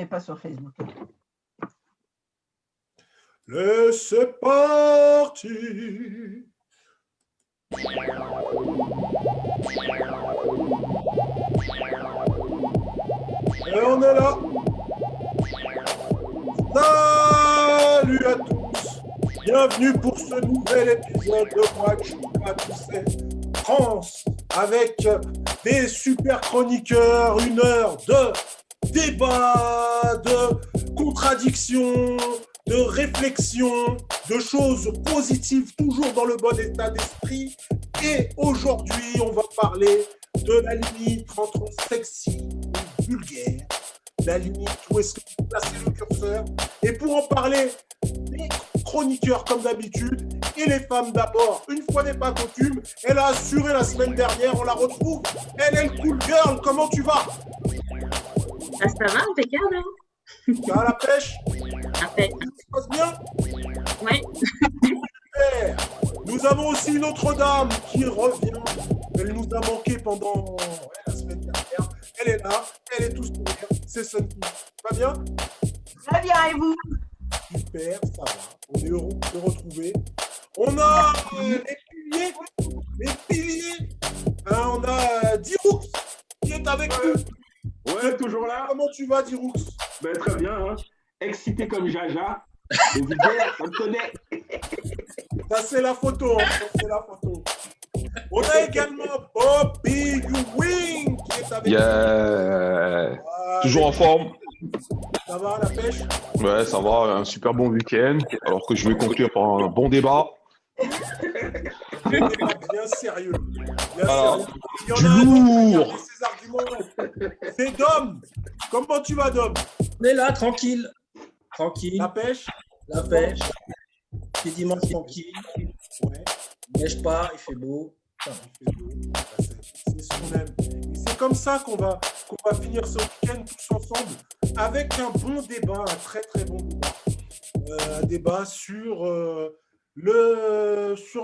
mais pas sur Facebook. C'est parti. Et on est là. Salut à tous. Bienvenue pour ce nouvel épisode de Watch France avec des super chroniqueurs, une heure de débat, de contradiction, de réflexion, de choses positives, toujours dans le bon état d'esprit. Et aujourd'hui, on va parler de la limite entre sexy et vulgaire. La limite, où est-ce que vous placez le curseur? Et pour en parler, les chroniqueurs comme d'habitude, et les femmes d'abord. Une fois n'est pas coutume, elle a assuré la semaine dernière, on la retrouve. Elle est le cool girl, comment tu vas? Ça va, impeccable. Tu as la pêche? Impeccable. Ça se passe bien? Ouais. Super. Nous avons aussi une autre dame qui revient. Elle nous a manqué pendant la semaine dernière. Elle est là, elle est tout sourire. C'est Sunny. Ça va bien? Très bien, et vous? Super, ça va. On est heureux de te retrouver. On a les piliers. On a Diroux qui est avec nous. Ouais, toujours là. Comment tu vas, Diroux? Ben, très bien. Hein. Excité comme Jaja. Et vulgaire, on me connaît. Ça, c'est la photo. Hein. Ça, c'est la photo. On a également Bobby Wing qui est avec nous. Toujours en forme. Ça va, la pêche? Ouais, ça va. Un super bon week-end. Alors que je vais conclure par un bon débat. Bien sérieux. Bien sérieux. Il y en Du a un lourd. qui a ses arguments. C'est Dom. Comment tu vas, Dom? On est là, tranquille. Tranquille. La pêche? La pêche. C'est dimanche tranquille. Ouais. Il neige pas, il fait beau. C'est ce qu'on aime. Et c'est comme ça qu'on va finir ce week-end tous ensemble avec un bon débat, un très très bon débat. Un débat sur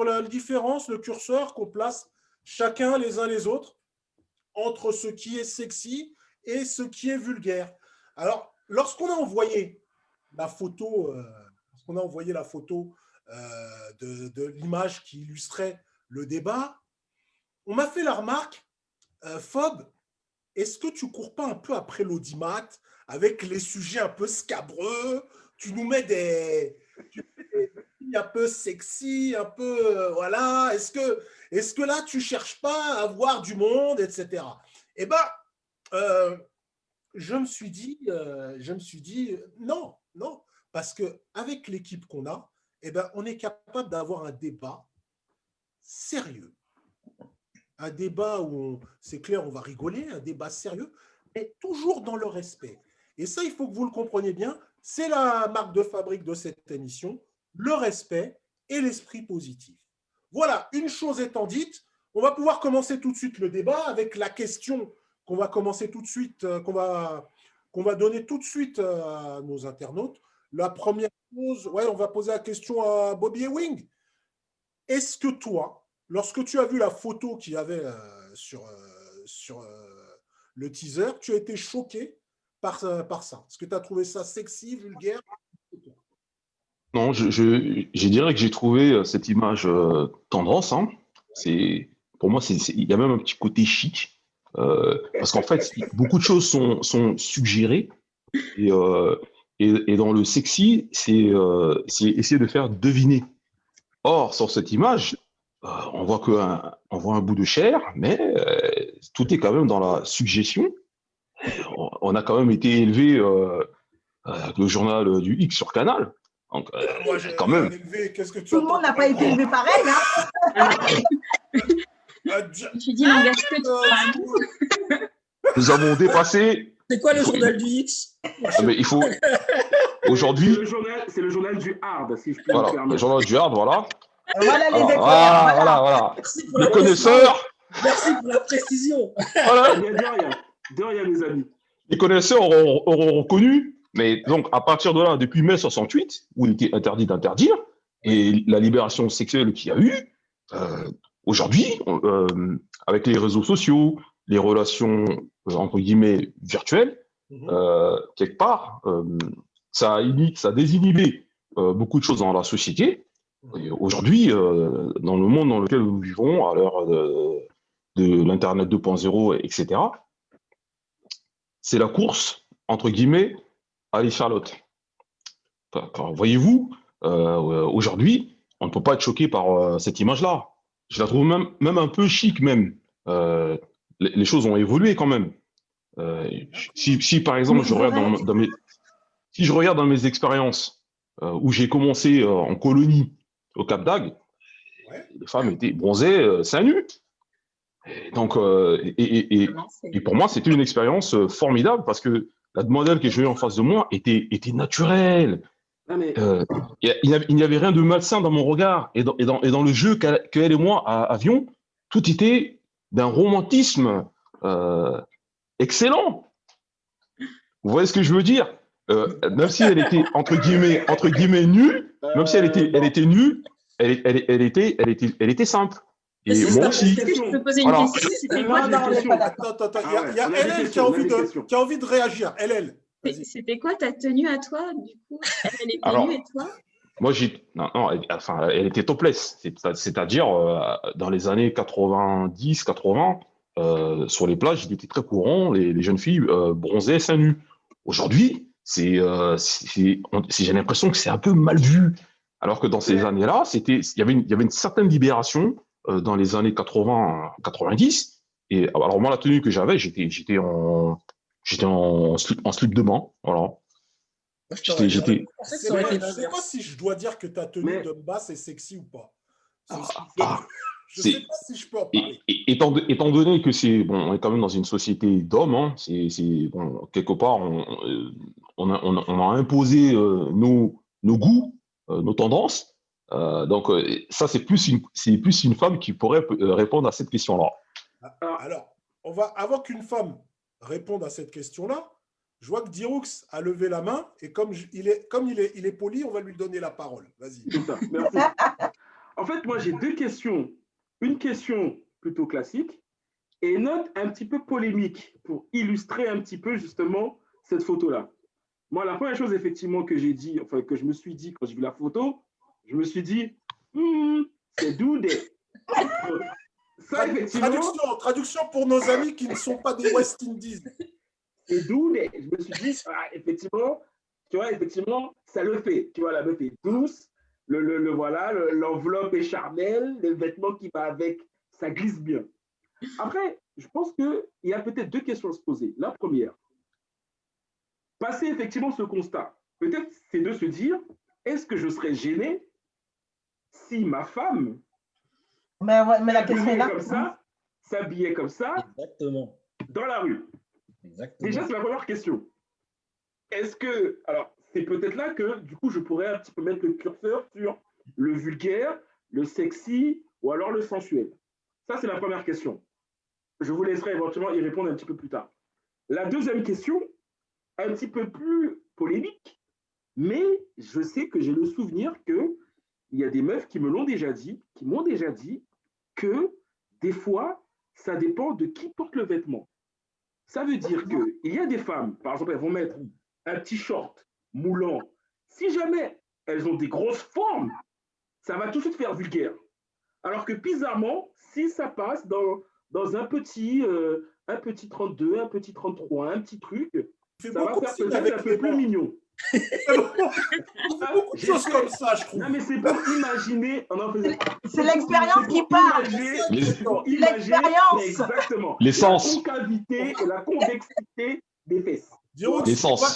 la différence, le curseur qu'on place chacun les uns les autres entre ce qui est sexy et ce qui est vulgaire. Alors, lorsqu'on a envoyé la photo, de l'image qui illustrait le débat, on m'a fait la remarque, Fob, est-ce que tu cours pas un peu après l'audimat avec les sujets un peu scabreux? Tu nous mets des filles un peu sexy, un peu voilà. Est-ce que là tu cherches pas à voir du monde, etc. Eh ben, je me suis dit non, parce que avec l'équipe qu'on a, eh ben, on est capable d'avoir un débat sérieux. Un débat où, c'est clair, on va rigoler, un débat sérieux, mais toujours dans le respect. Et ça, il faut que vous le compreniez bien, c'est la marque de fabrique de cette émission, le respect et l'esprit positif. Voilà, une chose étant dite, on va pouvoir commencer tout de suite le débat avec la question qu'on va commencer tout de suite, qu'on va donner tout de suite à nos internautes. La première chose, on va poser la question à Bobby Wing. Est-ce que toi, lorsque tu as vu la photo qu'il y avait sur le teaser, tu as été choqué par ça? Est-ce que tu as trouvé ça sexy, vulgaire? Non, je dirais que j'ai trouvé cette image tendance. Hein. Pour moi, il y a même un petit côté chic. Parce qu'en fait, beaucoup de choses sont suggérées. Et dans le sexy, c'est essayer de faire deviner. Or, sur cette image, on voit un bout de chair, mais tout est quand même dans la suggestion. On a quand même été élevé avec le journal du X sur Canal. Donc, moi, quand même. Tout le monde n'a pas été élevé pareil. Hein. Je dis langage que Nous avons dépassé. C'est quoi le journal du X? Mais il faut. Aujourd'hui. C'est le journal du hard, si je puis voilà, me permettre. le journal du hard, voilà. Voilà les experts. Voilà. Les connaisseurs. Merci pour la précision. Voilà. De rien, mes amis. Les connaisseurs auront reconnu, mais donc à partir de là, depuis mai 68, où il était interdit d'interdire, et la libération sexuelle qu'il y a eu, aujourd'hui, avec les réseaux sociaux, les relations entre guillemets virtuelles, quelque part, ça a désinhibé beaucoup de choses dans la société. Et aujourd'hui, dans le monde dans lequel nous vivons, à l'heure de l'Internet 2.0, etc., c'est la course, entre guillemets, à l'échalote. Voyez-vous, aujourd'hui, on ne peut pas être choqué par cette image-là. Je la trouve même un peu chic, même. Les choses ont évolué quand même. Si par exemple, je regarde dans mes expériences où j'ai commencé en colonie au Cap d'Agde, les femmes étaient bronzées, seins nus. Donc, et pour moi, c'était une expérience formidable parce que la demoiselle que j'ai eue en face de moi était naturelle. Il n'y avait rien de malsain dans mon regard et dans le jeu qu'elle et moi avions. Tout était d'un romantisme excellent. Vous voyez ce que je veux dire? Même si elle était entre guillemets nue, même si elle était nue, elle était simple. Et moi aussi. Est-ce que je peux poser une Voilà. question? C'était quoi, Non, on n'est pas d'accord. Attends, Ah ouais, il y a on a des LL questions, on a des questions. qui a envie de réagir. LL. Vas-y. c'était quoi ta tenue à toi, du coup? Elle était Alors, nue et toi? Moi, elle était topless. C'est-à-dire, dans les années 90, 80, sur les plages, il était très courant, les jeunes filles bronzaient seins nus. Aujourd'hui, j'ai l'impression que c'est un peu mal vu. Alors que dans ces années-là, il y avait une certaine libération dans les années 80, 90. Et alors, moi, la tenue que j'avais, j'étais en slip de bain. Voilà. Je J'étais. pensais que ça aurait été Je sais pas l'inverse. si je dois dire que ta tenue Mais- de basse est sexy ou pas. Je c'est- sais pas si je peux en parler. Étant donné que on est quand même dans une société d'hommes, hein, bon, quelque part, on a imposé nos goûts, nos tendances. Donc, ça, c'est plus une femme qui pourrait répondre à cette question-là. Alors, avant qu'une femme réponde à cette question-là, je vois que Diroux a levé la main et comme il est poli, on va lui donner la parole. Vas-y. C'est ça, merci. En fait, moi, j'ai deux questions. Une question plutôt classique et une autre un petit peu polémique pour illustrer un petit peu justement cette photo-là. Moi, la première chose effectivement que j'ai dit, enfin que je me suis dit quand j'ai vu la photo, je me suis dit, c'est Doudé. Ça, effectivement, Traduction pour nos amis qui ne sont pas des West Indies. c'est Doudé. Je me suis dit, effectivement, tu vois, effectivement, ça le fait. Tu vois, la meuf est douce. Voilà, l'enveloppe est charnelle, le vêtement qui va avec, ça glisse bien. Après, je pense qu'il y a peut-être deux questions à se poser. La première, passer effectivement ce constat, peut-être c'est de se dire, est-ce que je serais gêné si ma femme Mais la question est là. s'habillait comme ça Exactement. dans la rue? Déjà, c'est la première question. Est-ce que, alors, c'est peut-être là que, du coup, je pourrais un petit peu mettre le curseur sur le vulgaire, le sexy ou alors le sensuel. Ça, c'est la première question. Je vous laisserai éventuellement y répondre un petit peu plus tard. La deuxième question, un petit peu plus polémique, mais je sais que j'ai le souvenir qu'il y a des meufs qui m'ont déjà dit que des fois, ça dépend de qui porte le vêtement. Ça veut dire qu'il y a des femmes, par exemple, elles vont mettre un petit short moulant. Si jamais elles ont des grosses formes, ça va tout de suite faire vulgaire. Alors que bizarrement, si ça passe dans un petit 32, un petit 33, un petit truc, ça va faire peut-être un peu plus mignon. Il y a beaucoup de choses comme ça, je trouve. Non, mais c'est pour imaginer. C'est l'expérience qui parle. L'expérience. Exactement. L'essence. La concavité et la convexité des fesses. Diroux,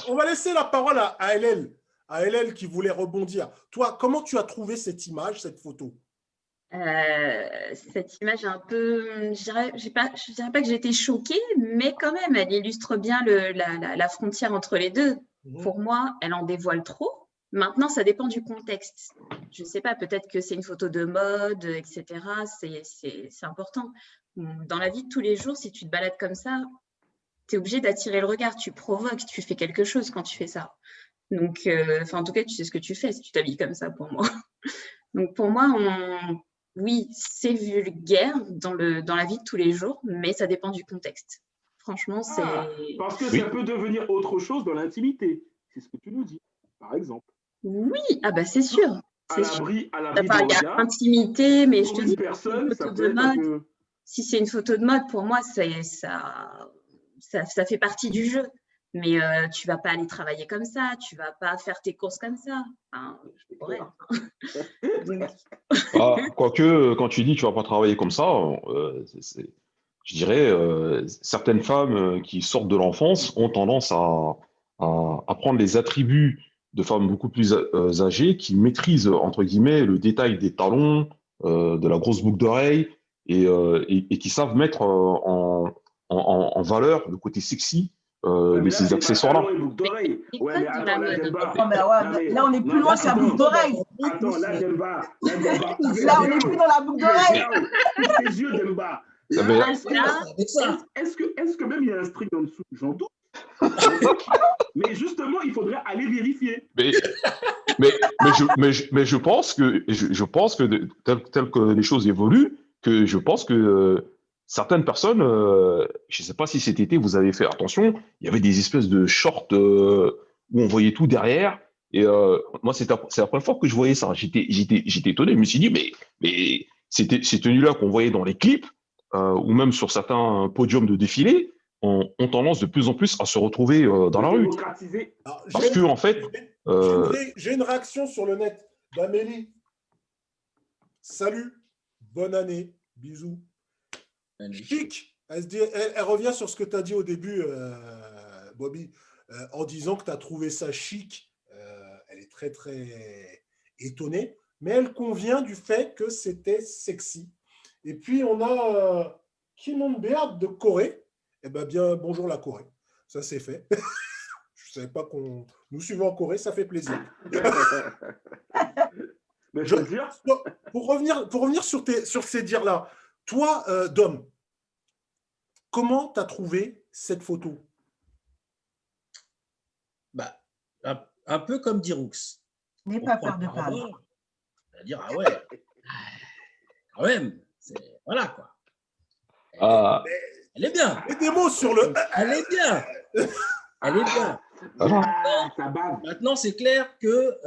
on va laisser la parole à LL. À LL qui voulait rebondir. Toi, comment tu as trouvé cette image, cette photo? Cette image un peu, je dirais pas que j'ai été choquée, mais quand même, elle illustre bien la frontière entre les deux. Pour moi, elle en dévoile trop. Maintenant, ça dépend du contexte. Je ne sais pas, peut-être que c'est une photo de mode, etc. C'est important. Dans la vie de tous les jours, si tu te balades comme ça, tu es obligé d'attirer le regard. Tu provoques, tu fais quelque chose quand tu fais ça. Donc, en tout cas, tu sais ce que tu fais si tu t'habilles comme ça pour moi. Donc, pour moi, oui, c'est vulgaire dans la vie de tous les jours, mais ça dépend du contexte. Franchement, c'est… Parce que Oui. ça peut devenir autre chose dans l'intimité. C'est ce que tu nous dis, par exemple. Oui, ah bah c'est sûr. C'est sûr. À l'abri Enfin, d'un il y a regard, intimité, mais je pour te une dis, personne, une ça photo peut de être un mode, peu... si c'est une photo de mode, pour moi, ça fait partie du jeu. Mais tu vas pas aller travailler comme ça, tu vas pas faire tes courses comme ça. Enfin, ouais. Donc, Ah, quoique, quand tu dis tu vas pas travailler comme ça, je dirais, certaines femmes qui sortent de l'enfance ont tendance à prendre les attributs de femmes beaucoup plus âgées qui maîtrisent, entre guillemets, le détail des talons, de la grosse boucle d'oreille et qui savent mettre en valeur le côté sexy Ouais, de mais là, ces c'est pas accessoires-là. talon et boucle d'oreille. les Ouais, codes mais de attends, la là, mode. Demba. Non, mais ouais, là, on est plus loin que la boucle d'oreille. Attends, là, Demba. Là, Demba. Là, on n'est plus dans la boucle d'oreille. Ouvre tes yeux, Demba. Ah, mais- Ah, ça, Avec ça. Est-ce que même il y a un string en dessous? J'en doute. Mais justement, il faudrait aller vérifier. Mais je pense que, tel que les choses évoluent, que je pense que certaines personnes, je ne sais pas si cet été vous avez fait attention, il y avait des espèces de shorts où on voyait tout derrière. Et moi, c'est la première fois que je voyais ça. J'étais étonné. Je me suis dit, mais ces tenues-là qu'on voyait dans les clips, ou même sur certains podiums de défilé, ont tendance de plus en plus à se retrouver dans la rue. Démocratiser. Alors, Parce que, en fait, j'ai une réaction sur le net d'Amélie. Salut, bonne année, bisous. Chic, elle revient sur ce que tu as dit au début, Bobby, en disant que tu as trouvé ça chic. Elle est très, très étonnée, mais elle convient du fait que c'était sexy. Et puis, on a Kimon Beard de Corée. Eh bien, bonjour la Corée. Ça, c'est fait. Je ne savais pas qu'on nous suivait en Corée, ça fait plaisir. Mais je veux dire, Pour revenir sur ces dires-là, toi, Dom, comment tu as trouvé cette photo? Bah, un peu comme dit Roux. N'aie pas peur de parler. C'est-à-dire, ah ouais, quand même, voilà quoi. Ah, Elle est bien. Et des mots sur le. Elle est bien. Elle est bien. ça bave. Maintenant, c'est clair que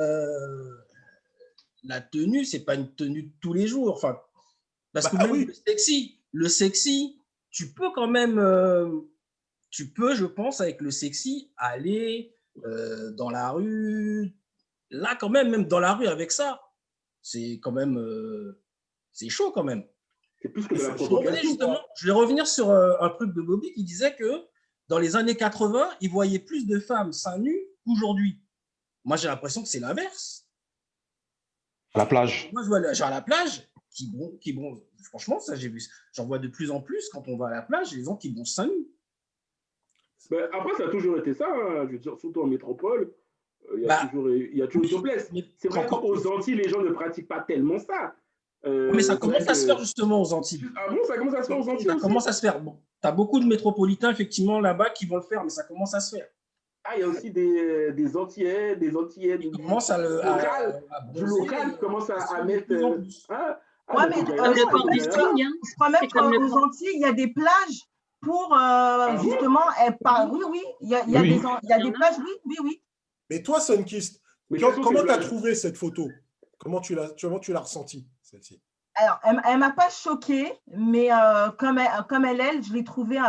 la tenue, c'est pas une tenue de tous les jours. Enfin, parce que même oui. le sexy, tu peux quand même, je pense, avec le sexy, aller dans la rue. Là, quand même dans la rue avec ça, c'est quand même, c'est chaud quand même. C'est plus que de la provocation. Je vais revenir sur un truc de Bobby qui disait que dans les années 80, il voyait plus de femmes seins nus qu'aujourd'hui. Moi, j'ai l'impression que c'est l'inverse. à la plage. Moi, je vois à la plage qui bronzent. Franchement, ça, j'ai vu. J'en vois de plus en plus quand on va à la plage, les gens qui bronzent seins nus. Ben, après, ça a toujours été ça. Hein. Je veux dire, surtout en métropole, il y a toujours souplesse. C'est vrai qu'aux Antilles, les gens ne pratiquent pas tellement ça. Mais ça commence à se faire justement aux Antilles. Ah bon, ça commence à se faire aux Antilles? Ça commence à se faire. Bon, tu as beaucoup de métropolitains, effectivement, là-bas qui vont le faire, mais ça commence à se faire. Ah, il y a aussi des Antillais, Ils commencent du local qui commencent à mettre. Ouais, mais le port du string, hein. je crois même qu'aux Antilles, il y a des plages pour justement. Oui, il y a des plages, oui. Mais toi, Sunkist, comment tu as trouvé cette photo? Comment tu l'as ressentie, celle-ci? Alors, elle ne m'a pas choquée, mais comme elle, je l'ai trouvée,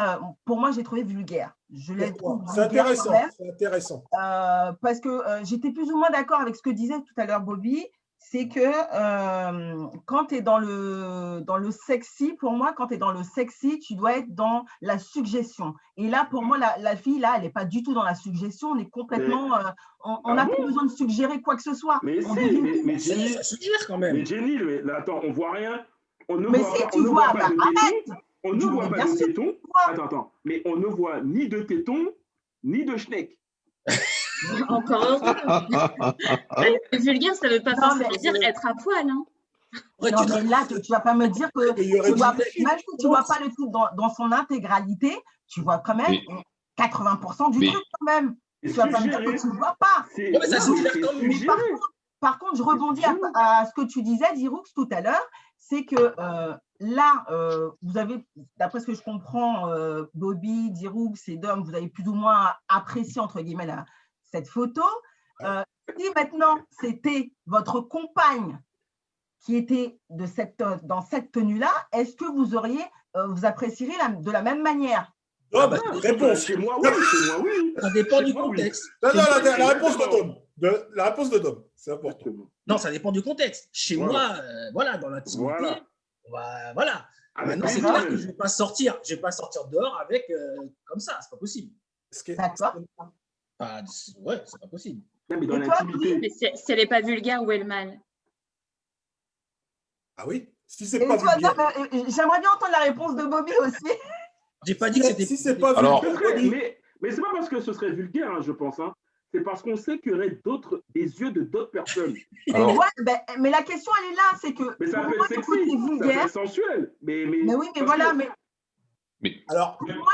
pour moi, j'ai trouvé vulgaire. Je l'ai trouvé C'est intéressant, c'est intéressant. Parce que j'étais plus ou moins d'accord avec ce que disait tout à l'heure Bobby, c'est que quand tu es dans le sexy, pour moi, quand tu es dans le sexy, tu dois être dans la suggestion. Et là, pour moi, la fille, là, elle n'est pas du tout dans la suggestion, on est complètement… on n'a plus besoin de suggérer quoi que ce soit. Mais Jenny, ça suggère quand même. Mais Jenny, attends, on voit rien. On ne mais voit si pas, tu vois, arrête. On ne voit pas de tétons. Vois. Attends, mais on ne voit ni de tétons, ni de schneck. Encore heureux. Vulgaire, ça ne veut pas forcément dire être à poil. Hein. Ouais, non, mais là, tu ne vas pas me dire que même si tu ne vois pas le truc dans son intégralité, tu vois quand même 80% du truc quand même. Tu ne vas pas me dire que tu ne vois pas. Mais par contre, je rebondis à ce que tu disais, Diroux, tout à l'heure, c'est que là, vous avez, d'après ce que je comprends, Bobby, Diroux et Dom, vous avez plus ou moins apprécié, entre guillemets, cette photo. Si maintenant, c'était votre compagne qui était dans cette tenue-là, est-ce que vous apprécieriez de la même manière? Réponse. Chez moi, oui. Ça dépend Chez du moi, oui. contexte. Non, la réponse de Dom. La réponse de Dom, c'est important. Non, ça dépend du contexte. Chez moi, voilà, dans l'intimité, voilà. Maintenant, c'est clair que je ne vais pas sortir dehors avec comme ça, c'est pas possible. D'accord. Ouais, c'est pas possible. Non, mais dans l'intimité. Mais si elle n'est pas vulgaire, où est le mal? Ah oui? Si c'est pas toi, vulgaire. j'aimerais bien entendre la réponse de Bobby aussi. J'ai pas dit que c'était. Si c'est pas Alors, vulgaire. Mais c'est pas parce que ce serait vulgaire, hein, je pense. Hein. C'est parce qu'on sait qu'il y aurait des yeux de d'autres personnes. Alors, mais la question, elle est là, c'est que Mais ça pour peut moi, être le côté sexy, ça peut vulgaire, être sensuel. Mais oui, mais voilà, Alors, pour moi,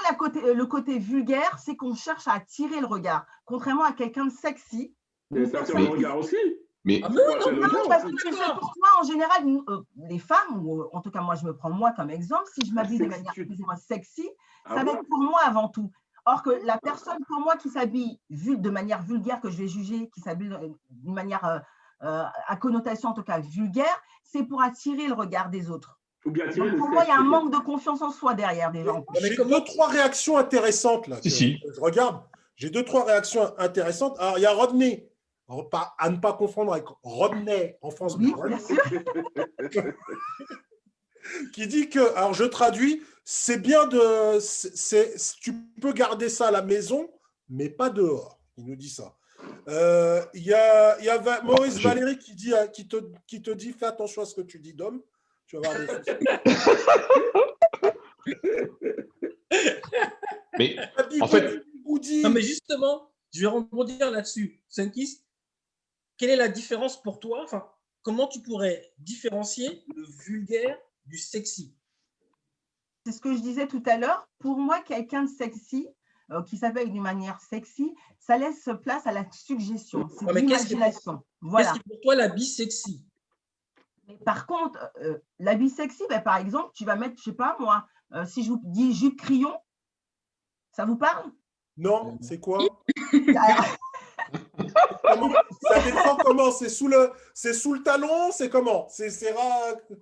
le côté vulgaire, c'est qu'on cherche à attirer le regard, contrairement à quelqu'un de sexy. mais ça attire le regard aussi. mais Ah, Ça non, attire le Non, regard parce aussi. que pour moi, en général, les femmes, ou en tout cas, moi, je me prends moi comme exemple, si je m'habille de manière plus ou moins sexy, ça va être pour moi avant tout. Or que la personne, pour moi, qui s'habille de manière vulgaire, que je vais juger, qui s'habille d'une manière à connotation, en tout cas, vulgaire, c'est pour attirer le regard des autres. Ou bien attirer Donc, le pour sexe. moi, il y a un peut-être. manque de confiance en soi derrière, déjà. j'ai 2-3 réactions intéressantes là. Si. Je regarde. J'ai 2-3 réactions intéressantes. Alors, il y a Rodney. À ne pas confondre avec Rodney en France. Oui, bien sûr. Qui dit que, alors je traduis, c'est bien tu peux garder ça à la maison, mais pas dehors. Il nous dit ça. Il y a Maurice Valéry qui te dit, fais attention à ce que tu dis, Dom. Tu vas avoir des soucis. Mais en fait, non, mais justement, je vais rebondir là-dessus. Senkis, quelle est la différence pour toi? Enfin, comment tu pourrais différencier le vulgaire du sexy? C'est ce que je disais tout à l'heure. Pour moi, quelqu'un de sexy, qui s'appelle d'une manière sexy, ça laisse place à la suggestion. C'est de l'imagination. Voilà. Qu'est-ce qui est pour toi l'habit sexy? Mais par contre, l'habit sexy, par exemple, tu vas mettre, je ne sais pas moi, si je vous dis jupe crayon, ça vous parle? Non, c'est quoi? Ça dépend comment. C'est sous le talon, c'est comment?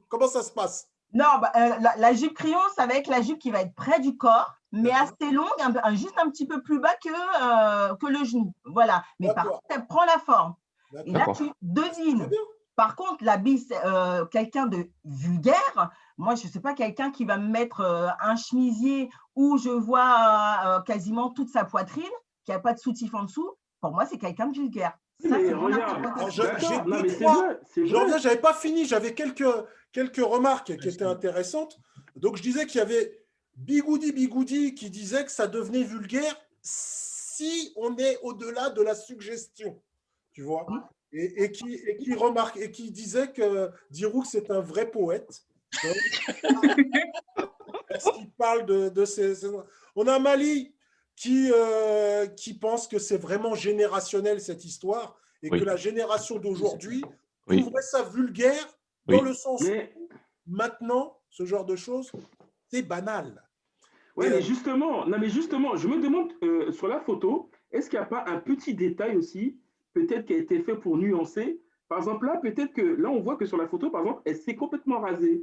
Comment ça se passe? Non, la jupe crayon, ça va être la jupe qui va être près du corps, mais assez longue, juste un petit peu plus bas que le genou. Voilà. Mais par contre, elle prend la forme. Et là, tu devines. Par contre, l'habit, quelqu'un de vulgaire, moi, je ne sais pas, quelqu'un qui va me mettre un chemisier où je vois quasiment toute sa poitrine, qui n'a pas de soutif en dessous, pour moi, c'est quelqu'un de vulgaire. Ça, c'est mon interprétation. Je reviens, je n'avais pas fini, j'avais quelques remarques qui étaient intéressantes. Donc, je disais qu'il y avait Bigoudi qui disait que ça devenait vulgaire si on est au-delà de la suggestion, tu vois. Et qui remarque et qui disait que Diroux c'est un vrai poète. Parce qu'il parle de ces. On a Mali qui pense que c'est vraiment générationnel cette histoire et que la génération d'aujourd'hui trouverait ça vulgaire dans le sens où maintenant ce genre de choses c'est banal. Oui, mais justement, je me demande sur la photo, est-ce qu'il n'y a pas un petit détail aussi, peut-être qui a été fait pour nuancer? Par exemple, là, peut-être que là, on voit que sur la photo, par exemple, elle s'est complètement rasée.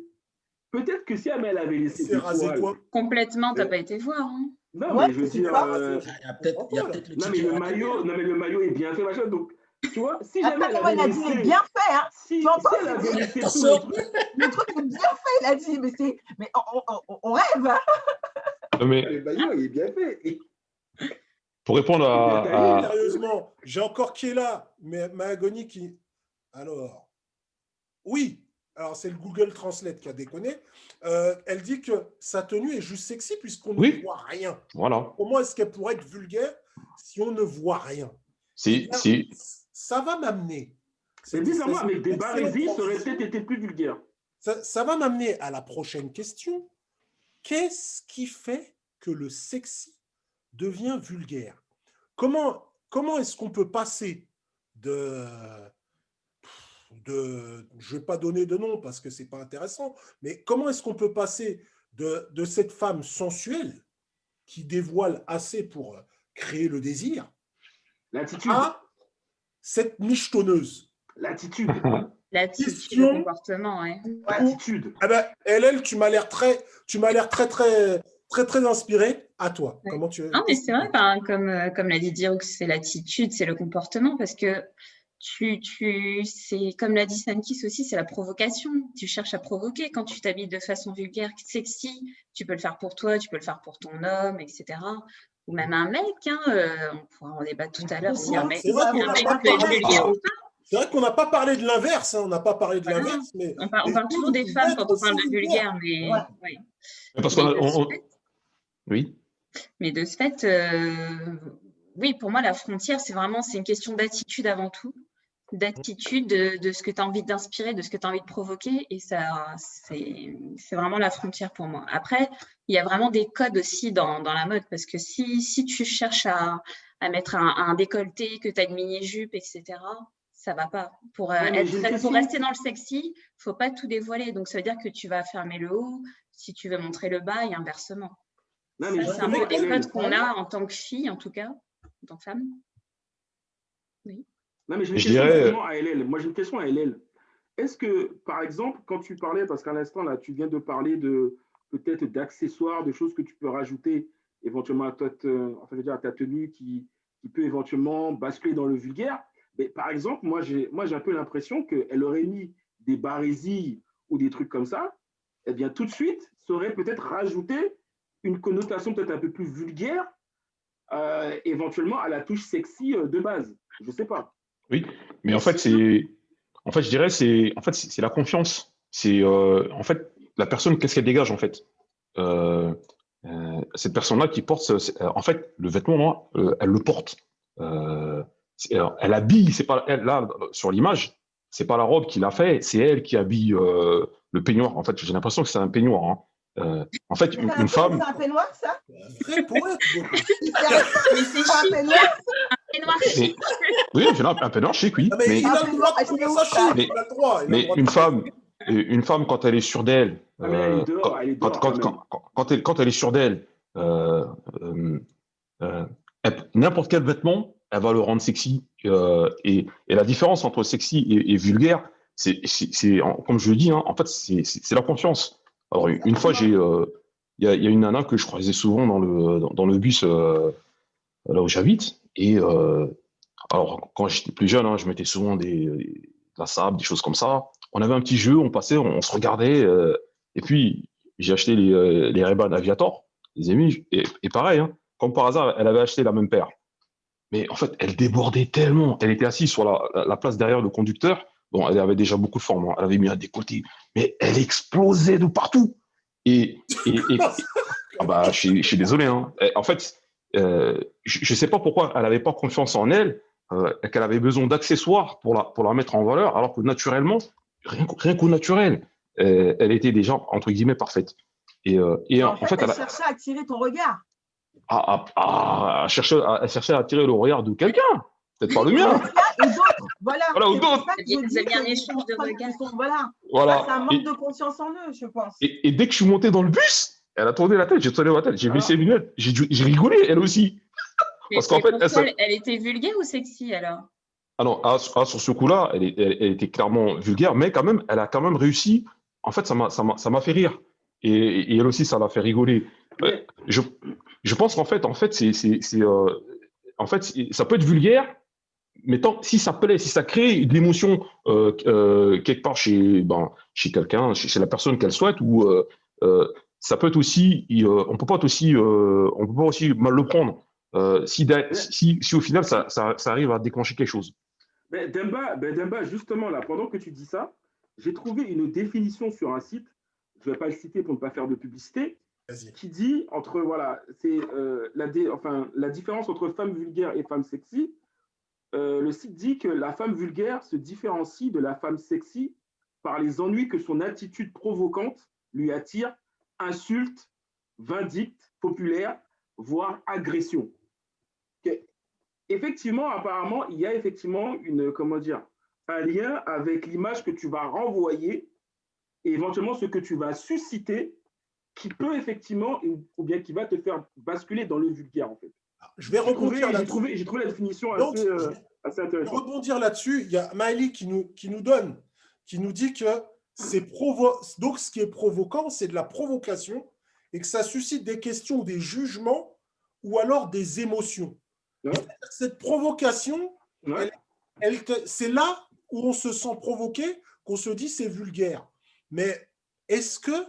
Peut-être que si elle avait laissé des poils… Complètement, tu n'as pas été voir. Hein. Non, mais je veux dire… Il y a peut-être le non, mais le maillot est bien fait, machin. Donc, tu vois, si jamais elle avait laissé… Il est bien fait, hein. Si elle avait laissé tout le truc est bien fait, il a dit. Mais on rêve, hein. Mais le maillot, il est bien fait. Pour répondre à… Sérieusement, j'ai encore qui est là, mais Mahagoni qui… Alors, oui, alors c'est le Google Translate qui a déconné. Elle dit que sa tenue est juste sexy puisqu'on ne voit rien. Voilà. Comment est-ce qu'elle pourrait être vulgaire si on ne voit rien? Ça va m'amener. C'est bizarrement, avec des barésies, ça aurait peut-être été plus vulgaire. Ça va m'amener à la prochaine question. Qu'est-ce qui fait que le sexy devient vulgaire? Comment est-ce qu'on peut passer de… je ne vais pas donner de nom parce que ce n'est pas intéressant, mais comment est-ce qu'on peut passer de cette femme sensuelle qui dévoile assez pour créer le désir à cette michetonneuse? L'attitude. L'attitude, le comportement, ouais. L'attitude. Eh ben, Hélène, tu m'as l'air très inspirée. À toi. Ouais. Comment tu... Non, mais c'est vrai, comme l'a dit Diroux, c'est l'attitude, c'est le comportement, parce que c'est comme l'a dit Samkis aussi, c'est la provocation. Tu cherches à provoquer quand tu t'habilles de façon vulgaire, sexy. Tu peux le faire pour toi, tu peux le faire pour ton homme, etc. Ou même un mec. Hein, on pourra en débattre tout à l'heure si un mec peut être vulgaire ou pas. C'est vrai qu'on n'a pas parlé de l'inverse, hein, on n'a pas parlé de l'inverse, mais on parle toujours des femmes quand on parle de vulgaire, mais ouais. Parce qu'on oui. Mais de ce fait, oui, pour moi, la frontière, c'est une question d'attitude avant tout, d'attitude de ce que tu as envie d'inspirer, de ce que tu as envie de provoquer, et ça, c'est vraiment la frontière pour moi. Après, il y a vraiment des codes aussi dans la mode, parce que si tu cherches à mettre un décolleté, que tu as une mini-jupe, etc., ça va pas. Pour rester dans le sexy, il ne faut pas tout dévoiler. Donc, ça veut dire que tu vas fermer le haut si tu veux montrer le bas et inversement. Ça, c'est un peu des codes qu'on a en tant que fille, en tout cas, en tant que femme. Oui. Non, mais j'ai une question à LL. Moi, j'ai une question à LL. Est-ce que, par exemple, quand tu parlais, parce qu'à l'instant, là, tu viens de parler peut-être d'accessoires, de choses que tu peux rajouter éventuellement à ta tenue qui peut éventuellement basculer dans le vulgaire. Mais par exemple, moi, j'ai un peu l'impression qu'elle aurait mis des barésilles ou des trucs comme ça, eh bien, tout de suite, ça aurait peut-être rajouté une connotation peut-être un peu plus vulgaire, éventuellement à la touche sexy de base. Je ne sais pas. Oui, mais en fait, je dirais, c'est la confiance. C'est en fait la personne, qu'est-ce qu'elle dégage en fait. Cette personne-là qui porte, en fait, le vêtement, moi, elle le porte. Elle habille, c'est pas elle là sur l'image, c'est pas la robe qui l'a fait, c'est elle qui habille le peignoir. En fait, j'ai l'impression que c'est un peignoir. Hein. En fait, une femme. C'est un peignoir, ça? Très poète. Mais c'est chic. Un peignoir chic. Oui, un peignoir chic, oui. Mais il a le droit de trouver ça chic. Il a le droit. Mais une femme, quand elle est sûre d'elle, quand elle est sûre d'elle, n'importe quel vêtement, elle va le rendre sexy. Et la différence entre sexy et vulgaire, c'est comme je le dis, hein, en fait, c'est la confiance. Alors, une fois, il y a une nana que je croisais souvent dans le bus là où j'habite. Et alors, quand j'étais plus jeune, hein, je mettais souvent de la sable, des choses comme ça. On avait un petit jeu, on passait, on se regardait. Et puis, j'ai acheté les Ray-Ban Aviator, les amis. Et pareil, hein, comme par hasard, elle avait acheté la même paire. Mais en fait, elle débordait tellement. Elle était assise sur la place derrière le conducteur. Bon, elle avait déjà beaucoup de forme. Hein. Elle avait mis un décolleté. Mais elle explosait de partout. Bah, je suis désolé. Hein. En fait, je ne sais pas pourquoi elle n'avait pas confiance en elle, qu'elle avait besoin d'accessoires pour la mettre en valeur, alors que naturellement, rien qu'au naturel, elle était déjà, entre guillemets, parfaite. Et en fait, elle cherchait à attirer ton regard. Elle cherchait à attirer le regard de quelqu'un. Peut-être pas le mien. Et d'autres, voilà. Ou d'autres. Vous avez un échange de regards. Voilà. C'est un manque de confiance en eux, je pense. Et dès que je suis monté dans le bus, elle a tourné la tête, j'ai tourné la tête, j'ai baissé les lunettes, j'ai rigolé, elle aussi. Mais parce qu'en fait, elle était vulgaire ou sexy alors? Alors, sur ce coup-là, elle était clairement vulgaire, mais quand même, elle a quand même réussi. En fait, ça m'a fait rire. Et elle aussi, ça l'a fait rigoler. Je pense qu'en fait, ça peut être vulgaire, mais si ça plaît, si ça crée de l'émotion quelque part chez quelqu'un, chez la personne qu'elle souhaite, ou ça peut être aussi, on peut pas aussi mal le prendre si au final ça arrive à déclencher quelque chose. Demba, justement là, pendant que tu dis ça, j'ai trouvé une définition sur un site. Je ne vais pas le citer pour ne pas faire de publicité. Qui dit entre c'est la différence entre femme vulgaire et femme sexy. Le site dit que la femme vulgaire se différencie de la femme sexy par les ennuis que son attitude provocante lui attire, insulte, vindicte, populaire, voire agression. Effectivement, apparemment, il y a effectivement un lien avec l'image que tu vas renvoyer et éventuellement ce que tu vas susciter qui peut effectivement, ou bien qui va te faire basculer dans le vulgaire, en fait. Je vais rebondir là-dessus. J'ai trouvé la définition Donc, assez intéressante. Rebondir là-dessus, il y a Maëlie qui nous dit que donc ce qui est provoquant, c'est de la provocation et que ça suscite des questions, des jugements ou alors des émotions. Ouais. Cette provocation, Ouais. c'est là où on se sent provoqué, qu'on se dit c'est vulgaire. Mais est-ce que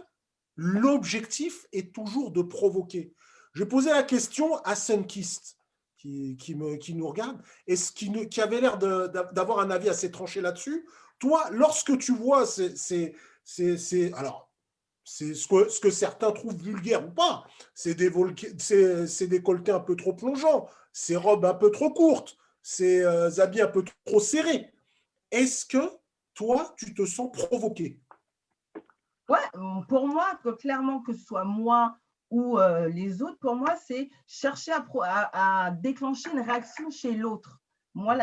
l'objectif est toujours de provoquer? Je posais la question à Sunkist, qui nous regarde, et qui avait l'air d'avoir un avis assez tranché là-dessus. Toi, lorsque tu vois alors, c'est ce que certains trouvent vulgaire ou pas, c'est des décolletés un peu trop plongeants, ces robes un peu trop courtes, ces habits un peu trop serrés. Est-ce que toi, tu te sens provoqué? Ouais, pour moi, clairement, que ce soit moi ou les autres, pour moi, c'est chercher à déclencher une réaction chez l'autre. Moi,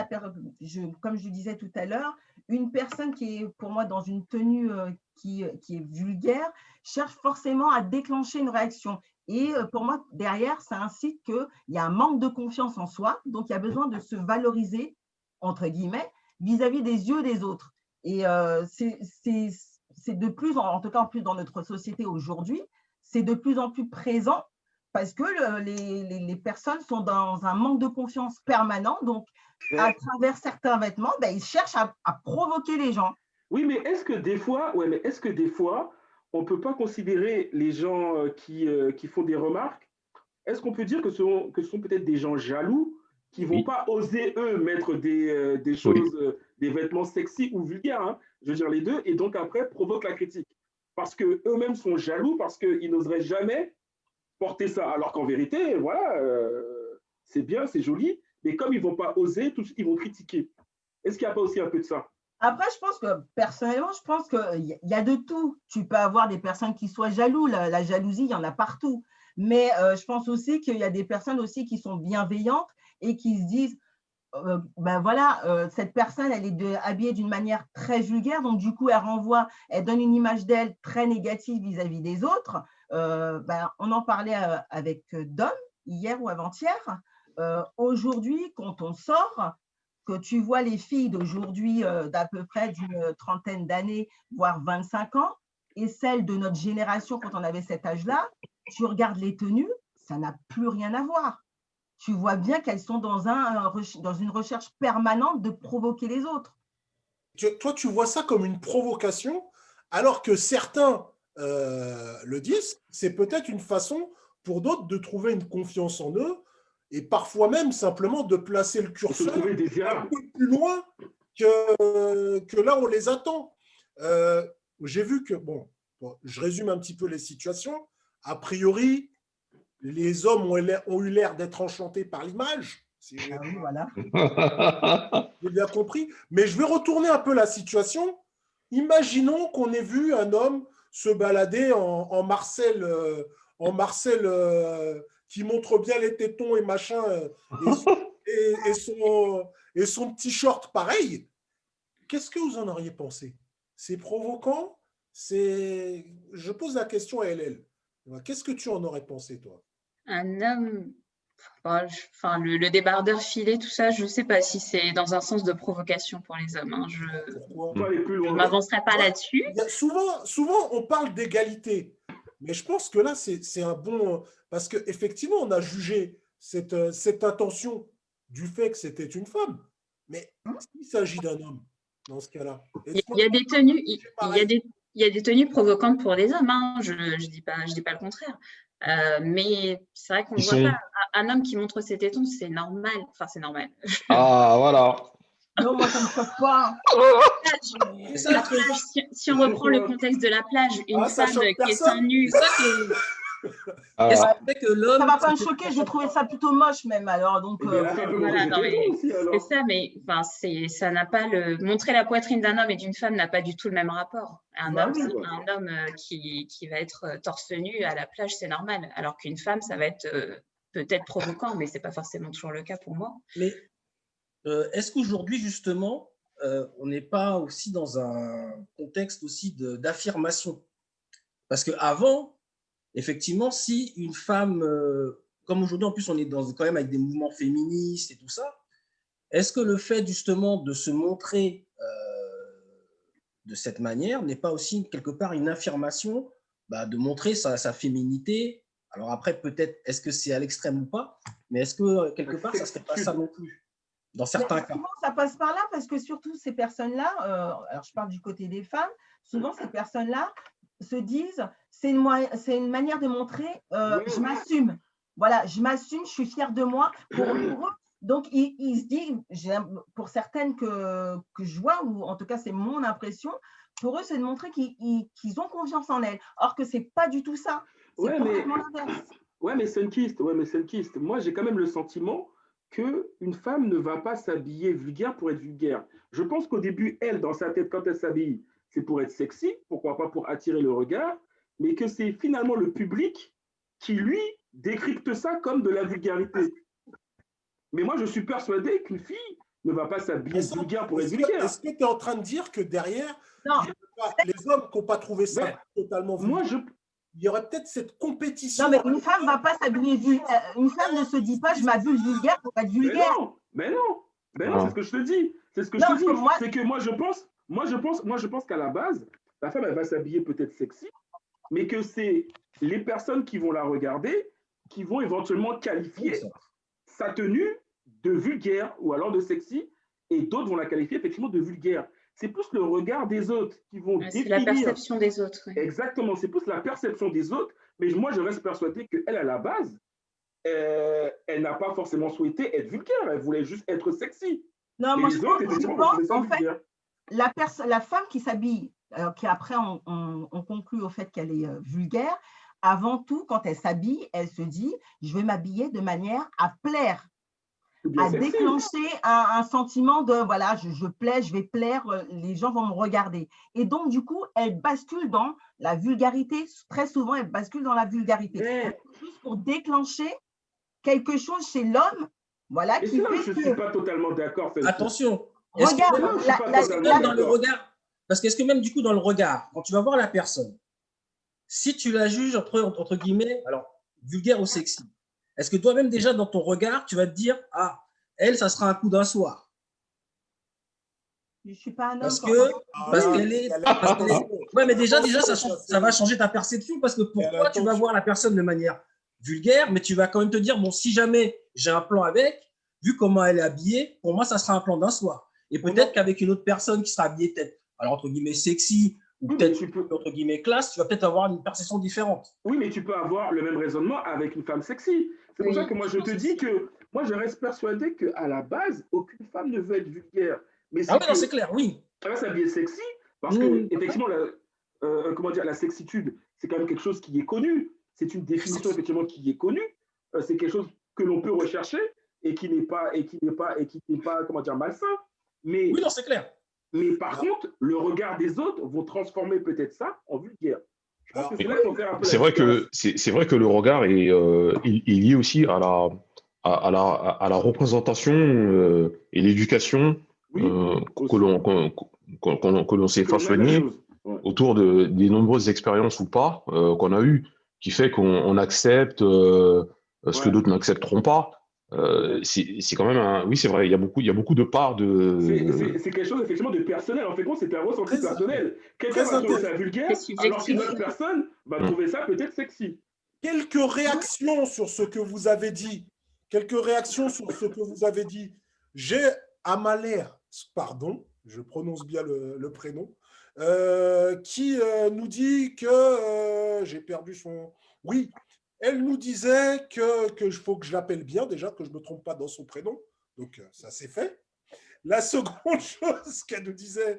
comme je disais tout à l'heure, une personne qui est pour moi dans une tenue qui est vulgaire cherche forcément à déclencher une réaction. Et pour moi, derrière, ça incite qu'il y a un manque de confiance en soi, donc il y a besoin de se valoriser, entre guillemets, vis-à-vis des yeux des autres. Et c'est de plus en tout cas en plus dans notre société aujourd'hui, c'est de plus en plus présent parce que les personnes sont dans un manque de confiance permanent. Donc, à travers certains vêtements, ils cherchent à provoquer les gens. Oui, mais est-ce que des fois, on ne peut pas considérer les gens qui font des remarques, est-ce qu'on peut dire que ce sont peut-être des gens jaloux qui ne vont pas oser, eux, mettre des choses, des vêtements sexy ou vulgaires, hein, je veux dire les deux, et donc après provoquent la critique. Parce qu'eux-mêmes sont jaloux, parce qu'ils n'oseraient jamais porter ça. Alors qu'en vérité, voilà, c'est bien, c'est joli, mais comme ils ne vont pas oser, ils vont critiquer. Est-ce qu'il n'y a pas aussi un peu de ça? Après, je pense que, personnellement, je pense qu'il y a de tout. Tu peux avoir des personnes qui soient jaloux. La jalousie, il y en a partout. Mais je pense aussi qu'il y a des personnes aussi qui sont bienveillantes et qui se disent, cette personne, elle est habillée d'une manière très vulgaire, donc du coup, elle donne une image d'elle très négative vis-à-vis des autres. On en parlait avec Dom hier ou avant-hier. Aujourd'hui, quand on sort, que tu vois les filles d'aujourd'hui d'à peu près d'une trentaine d'années, voire 25 ans, et celles de notre génération quand on avait cet âge-là, tu regardes les tenues, ça n'a plus rien à voir. Tu vois bien qu'elles sont dans une recherche permanente de provoquer les autres. Toi, tu vois ça comme une provocation, alors que certains le disent, c'est peut-être une façon pour d'autres de trouver une confiance en eux et parfois même simplement de placer le curseur un peu plus loin que là où on les attend. J'ai vu que, je résume un petit peu les situations. A priori, les hommes ont eu l'air d'être enchantés par l'image. Ah oui, voilà. J'ai bien compris. Mais je vais retourner un peu la situation. Imaginons qu'on ait vu un homme se balader en Marcel, qui montre bien les tétons et machin, et son petit short pareil. Qu'est-ce que vous en auriez pensé? C'est provoquant? Je pose la question à LL. Qu'est-ce que tu en aurais pensé, toi? Un homme, le débardeur filé, tout ça, je ne sais pas si c'est dans un sens de provocation pour les hommes. Hein. Pourquoi? Je ne m'avancerai pas là-dessus. Souvent, on parle d'égalité. Mais je pense que là, c'est un bon... Parce qu'effectivement, on a jugé cette intention du fait que c'était une femme. Mais s'il s'agit d'un homme, dans ce cas-là... Il y a des tenues, il y a des tenues provocantes pour les hommes. Hein. Je ne dis pas le contraire. Mais c'est vrai qu'on ne voit pas un homme qui montre ses tétons, c'est normal. Enfin, c'est normal. Ah, voilà. Non, moi, ça ne me choque pas. La plage, si on reprend le contexte de la plage, une femme qui est seins nus. Ça ne va pas me choquer, je trouvais ça plutôt moche même. Alors, donc, c'est ça, mais ça n'a pas montrer la poitrine d'un homme et d'une femme n'a pas du tout le même rapport. Un homme qui va être torse nu à la plage, c'est normal. Alors qu'une femme, ça va être peut-être provoquant, mais c'est pas forcément toujours le cas pour moi. Mais est-ce qu'aujourd'hui, justement, on n'est pas aussi dans un contexte aussi d'affirmation. Parce qu'avant, effectivement, si une femme, comme aujourd'hui, en plus, on est quand même avec des mouvements féministes et tout ça, est-ce que le fait justement de se montrer de cette manière n'est pas aussi quelque part une affirmation de montrer sa féminité? Alors après, peut-être, est-ce que c'est à l'extrême ou pas? Mais est-ce que quelque part, ça ne serait pas ça non plus, dans certains cas? Souvent, ça passe par là parce que surtout ces personnes-là, alors je parle du côté des femmes, souvent ces personnes-là se disent, c'est une manière de montrer, je m'assume. Voilà, je m'assume, je suis fière de moi. Pour eux, donc, ils se disent, pour certaines que je vois, ou en tout cas, c'est mon impression, pour eux, c'est de montrer qu'ils ont confiance en elles. Or que ce n'est pas du tout ça. C'est complètement l'inverse. Ouais, mais Sunkist, moi, j'ai quand même le sentiment qu'une femme ne va pas s'habiller vulgaire pour être vulgaire. Je pense qu'au début, elle, dans sa tête, quand elle s'habille, c'est pour être sexy, pourquoi pas pour attirer le regard, mais que c'est finalement le public qui, lui, décrypte ça comme de la vulgarité. Mais moi, je suis persuadé qu'une fille ne va pas s'habiller vulgaire pour être vulgaire. Est-ce que tu es en train de dire que derrière, les hommes qui n'ont pas trouvé ça totalement vulgaire, il y aurait peut-être cette compétition? Non, mais une femme ne va pas s'habiller vulgaire. Une femme ne se dit pas, je m'habille vulgaire pour être vulgaire. Mais non, c'est ce que je te dis. C'est ce que je te dis. C'est que moi, je pense qu'à la base, la femme, elle va s'habiller peut-être sexy, mais que c'est les personnes qui vont la regarder qui vont éventuellement qualifier sa tenue de vulgaire ou alors de sexy, et d'autres vont la qualifier effectivement de vulgaire. C'est plus le regard des autres qui vont définir. C'est la perception des autres. Oui. Exactement, c'est plus la perception des autres, mais moi je reste persuadé qu'elle, à la base, elle n'a pas forcément souhaité être vulgaire, elle voulait juste être sexy. Non, moi je pense en fait, la femme qui s'habille, qui après on conclut au fait qu'elle est vulgaire, avant tout, quand elle s'habille, elle se dit, je vais m'habiller de manière à plaire, à déclencher un sentiment de, voilà, je plais, je vais plaire, les gens vont me regarder. Et donc, du coup, elle bascule dans la vulgarité. Très souvent, elle bascule dans la vulgarité. Juste pour déclencher quelque chose chez l'homme, voilà, qui fait je ne suis pas totalement d'accord. Attention, regarde, même dans le regard, parce qu'est-ce que même du coup dans le regard, quand tu vas voir la personne, si tu la juges entre guillemets, alors vulgaire ou sexy, est-ce que toi-même déjà dans ton regard, tu vas te dire, ah, elle, ça sera un coup d'un soir? Je ne suis pas un homme. Parce qu'elle est. Ouais, mais déjà ça va changer ta perception, parce que pour toi, tu vas voir la personne de manière vulgaire, mais tu vas quand même te dire, bon, si jamais j'ai un plan avec, vu comment elle est habillée, pour moi, ça sera un plan d'un soir. Et peut-être qu'avec une autre personne qui sera habillée peut-être, alors entre guillemets sexy, ou peut-être entre guillemets classe, tu vas peut-être avoir une perception différente. Oui, mais tu peux avoir le même raisonnement avec une femme sexy. C'est pour ça que moi, je te dis que moi, je reste persuadé qu'à la base, aucune femme ne veut être vulgaire. Mais c'est clair, oui. Elle va s'habiller sexy, parce que effectivement, la sexitude, c'est quand même quelque chose qui est connu. C'est une définition effectivement qui est connue. C'est quelque chose que l'on peut rechercher et qui n'est pas comment dire, malsain. Mais, oui, non, c'est clair. Mais par contre, le regard des autres vont transformer peut-être ça en vulgaire. Je pense que c'est là qu'il faut faire un peu c'est vrai que le regard est lié aussi à la représentation et l'éducation que l'on s'est façonné autour des nombreuses expériences ou pas qu'on a eues, qui fait qu'on accepte ce que d'autres n'accepteront pas. C'est quand même oui, c'est vrai, il y a beaucoup de parts de. C'est quelque chose effectivement de personnel. En fait, c'est un ressenti personnel. Quelqu'un va trouver ça vulgaire, alors qu'une autre personne va trouver ça peut-être sexy. Quelques réactions sur ce que vous avez dit. J'ai Amaler, pardon, je prononce bien le prénom, qui nous dit que j'ai perdu son. Oui. Elle nous disait qu'il faut que je l'appelle bien, déjà, que je ne me trompe pas dans son prénom. Donc, ça, c'est fait. La seconde chose qu'elle nous disait,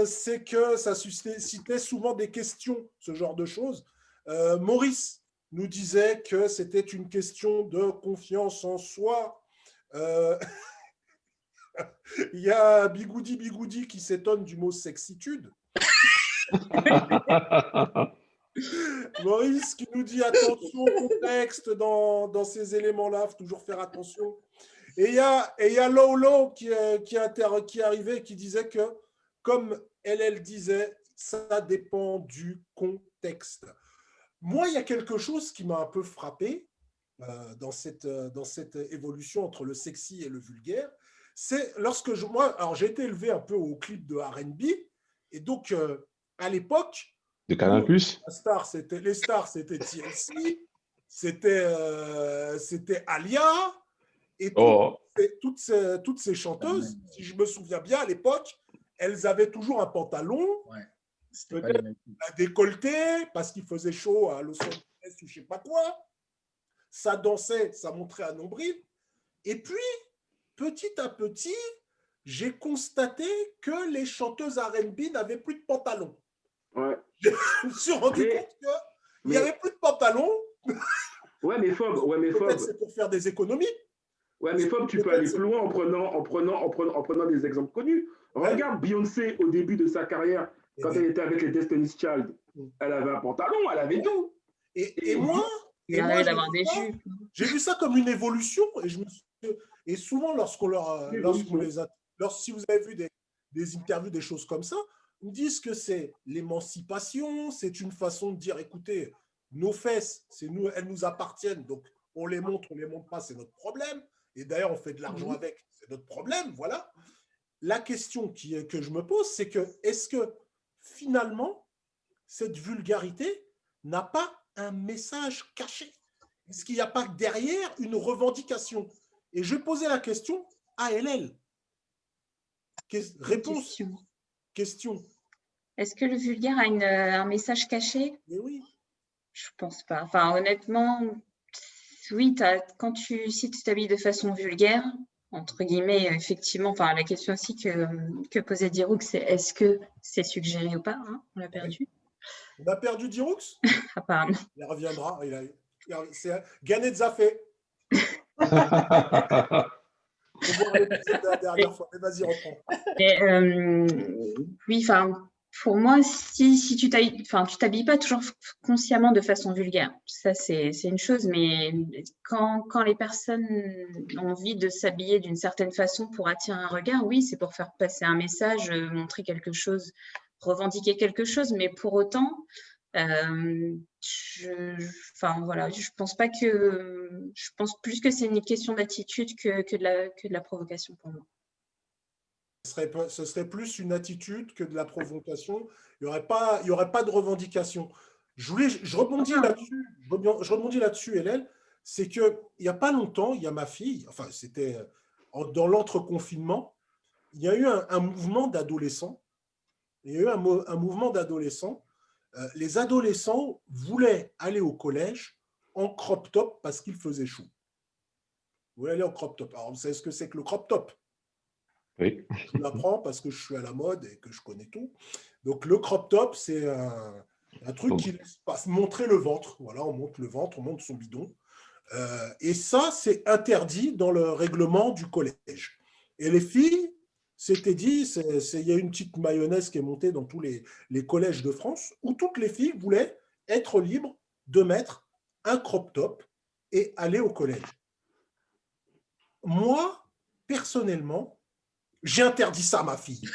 c'est que ça suscitait souvent des questions, ce genre de choses. Maurice nous disait que c'était une question de confiance en soi. Il y a Bigoudi qui s'étonne du mot sexitude. Maurice qui nous dit attention au contexte dans ces éléments-là, il faut toujours faire attention. Et il y a Lolo qui est arrivé, qui disait que, comme elle disait, ça dépend du contexte. Moi, il y a quelque chose qui m'a un peu frappé dans cette évolution entre le sexy et le vulgaire. C'est lorsque j'ai été élevé un peu au clip de R&B, et donc à l'époque, De Canal+. les stars, c'était TLC, c'était Alia, et toutes ces chanteuses, si je me souviens bien, à l'époque, elles avaient toujours un pantalon, peut-être un décolleté, parce qu'il faisait chaud à Los Angeles ou je ne sais pas quoi. Ça dansait, ça montrait un nombril. Et puis, petit à petit, j'ai constaté que les chanteuses R&B n'avaient plus de pantalon. Ouais. Je me suis rendu compte qu'il n'y avait plus de pantalon. Ouais, mais Fob. Peut-être c'est pour faire des économies. Ouais, mais Fob, tu peux aller plus loin en prenant des exemples connus. Regarde Beyoncé au début de sa carrière, quand elle était avec les Destiny's Child. Elle avait un pantalon, elle avait tout. Et moi, j'ai vu ça comme une évolution. Et souvent, si vous avez vu des interviews, des choses comme ça, ils me disent que c'est l'émancipation, c'est une façon de dire, écoutez, nos fesses, elles nous appartiennent, donc on les montre pas, c'est notre problème. Et d'ailleurs, on fait de l'argent avec, c'est notre problème, voilà. La question que je me pose, c'est que est-ce que finalement, cette vulgarité n'a pas un message caché? Est-ce qu'il n'y a pas derrière une revendication? Et je posais la question à LL. Réponse. Question. Est-ce que le vulgaire a un message caché? Mais oui. Je pense pas. Enfin, honnêtement, oui, si tu t'habilles de façon vulgaire, entre guillemets, effectivement, enfin, la question aussi que posait Diroux, c'est est-ce que c'est suggéré ou pas, hein? On l'a perdu. On a perdu Diroux? Apparemment. Il reviendra. C'est Ganezza fait. On voit la dernière fois. Mais vas-y, reprends. Oui, enfin, pour moi, si tu t'habilles pas toujours consciemment de façon vulgaire, ça c'est une chose, mais quand les personnes ont envie de s'habiller d'une certaine façon pour attirer un regard, oui, c'est pour faire passer un message, montrer quelque chose, revendiquer quelque chose, mais pour autant, je pense plus que c'est une question d'attitude que de la provocation pour moi. Ce serait plus une attitude que de la provocation. Il n'y aurait pas de revendication. Je rebondis là-dessus, Hélène. C'est qu'il n'y a pas longtemps, il y a ma fille, enfin, c'était dans l'entre-confinement, il y a eu un mouvement d'adolescents. Il y a eu un mouvement d'adolescents. Les adolescents voulaient aller au collège en crop top parce qu'il faisait chaud. Ils voulaient aller en crop top. Alors, vous savez ce que c'est que le crop top? Oui. Je l'apprends parce que je suis à la mode et que je connais tout. Donc, le crop top, c'est un truc qui laisse montrer le ventre. Voilà, on monte le ventre, on monte son bidon. Et ça, c'est interdit dans le règlement du collège. Et les filles s'étaient dit, il y a une petite mayonnaise qui est montée dans tous les collèges de France où toutes les filles voulaient être libres de mettre un crop top et aller au collège. Moi, personnellement, j'ai interdit ça à ma fille.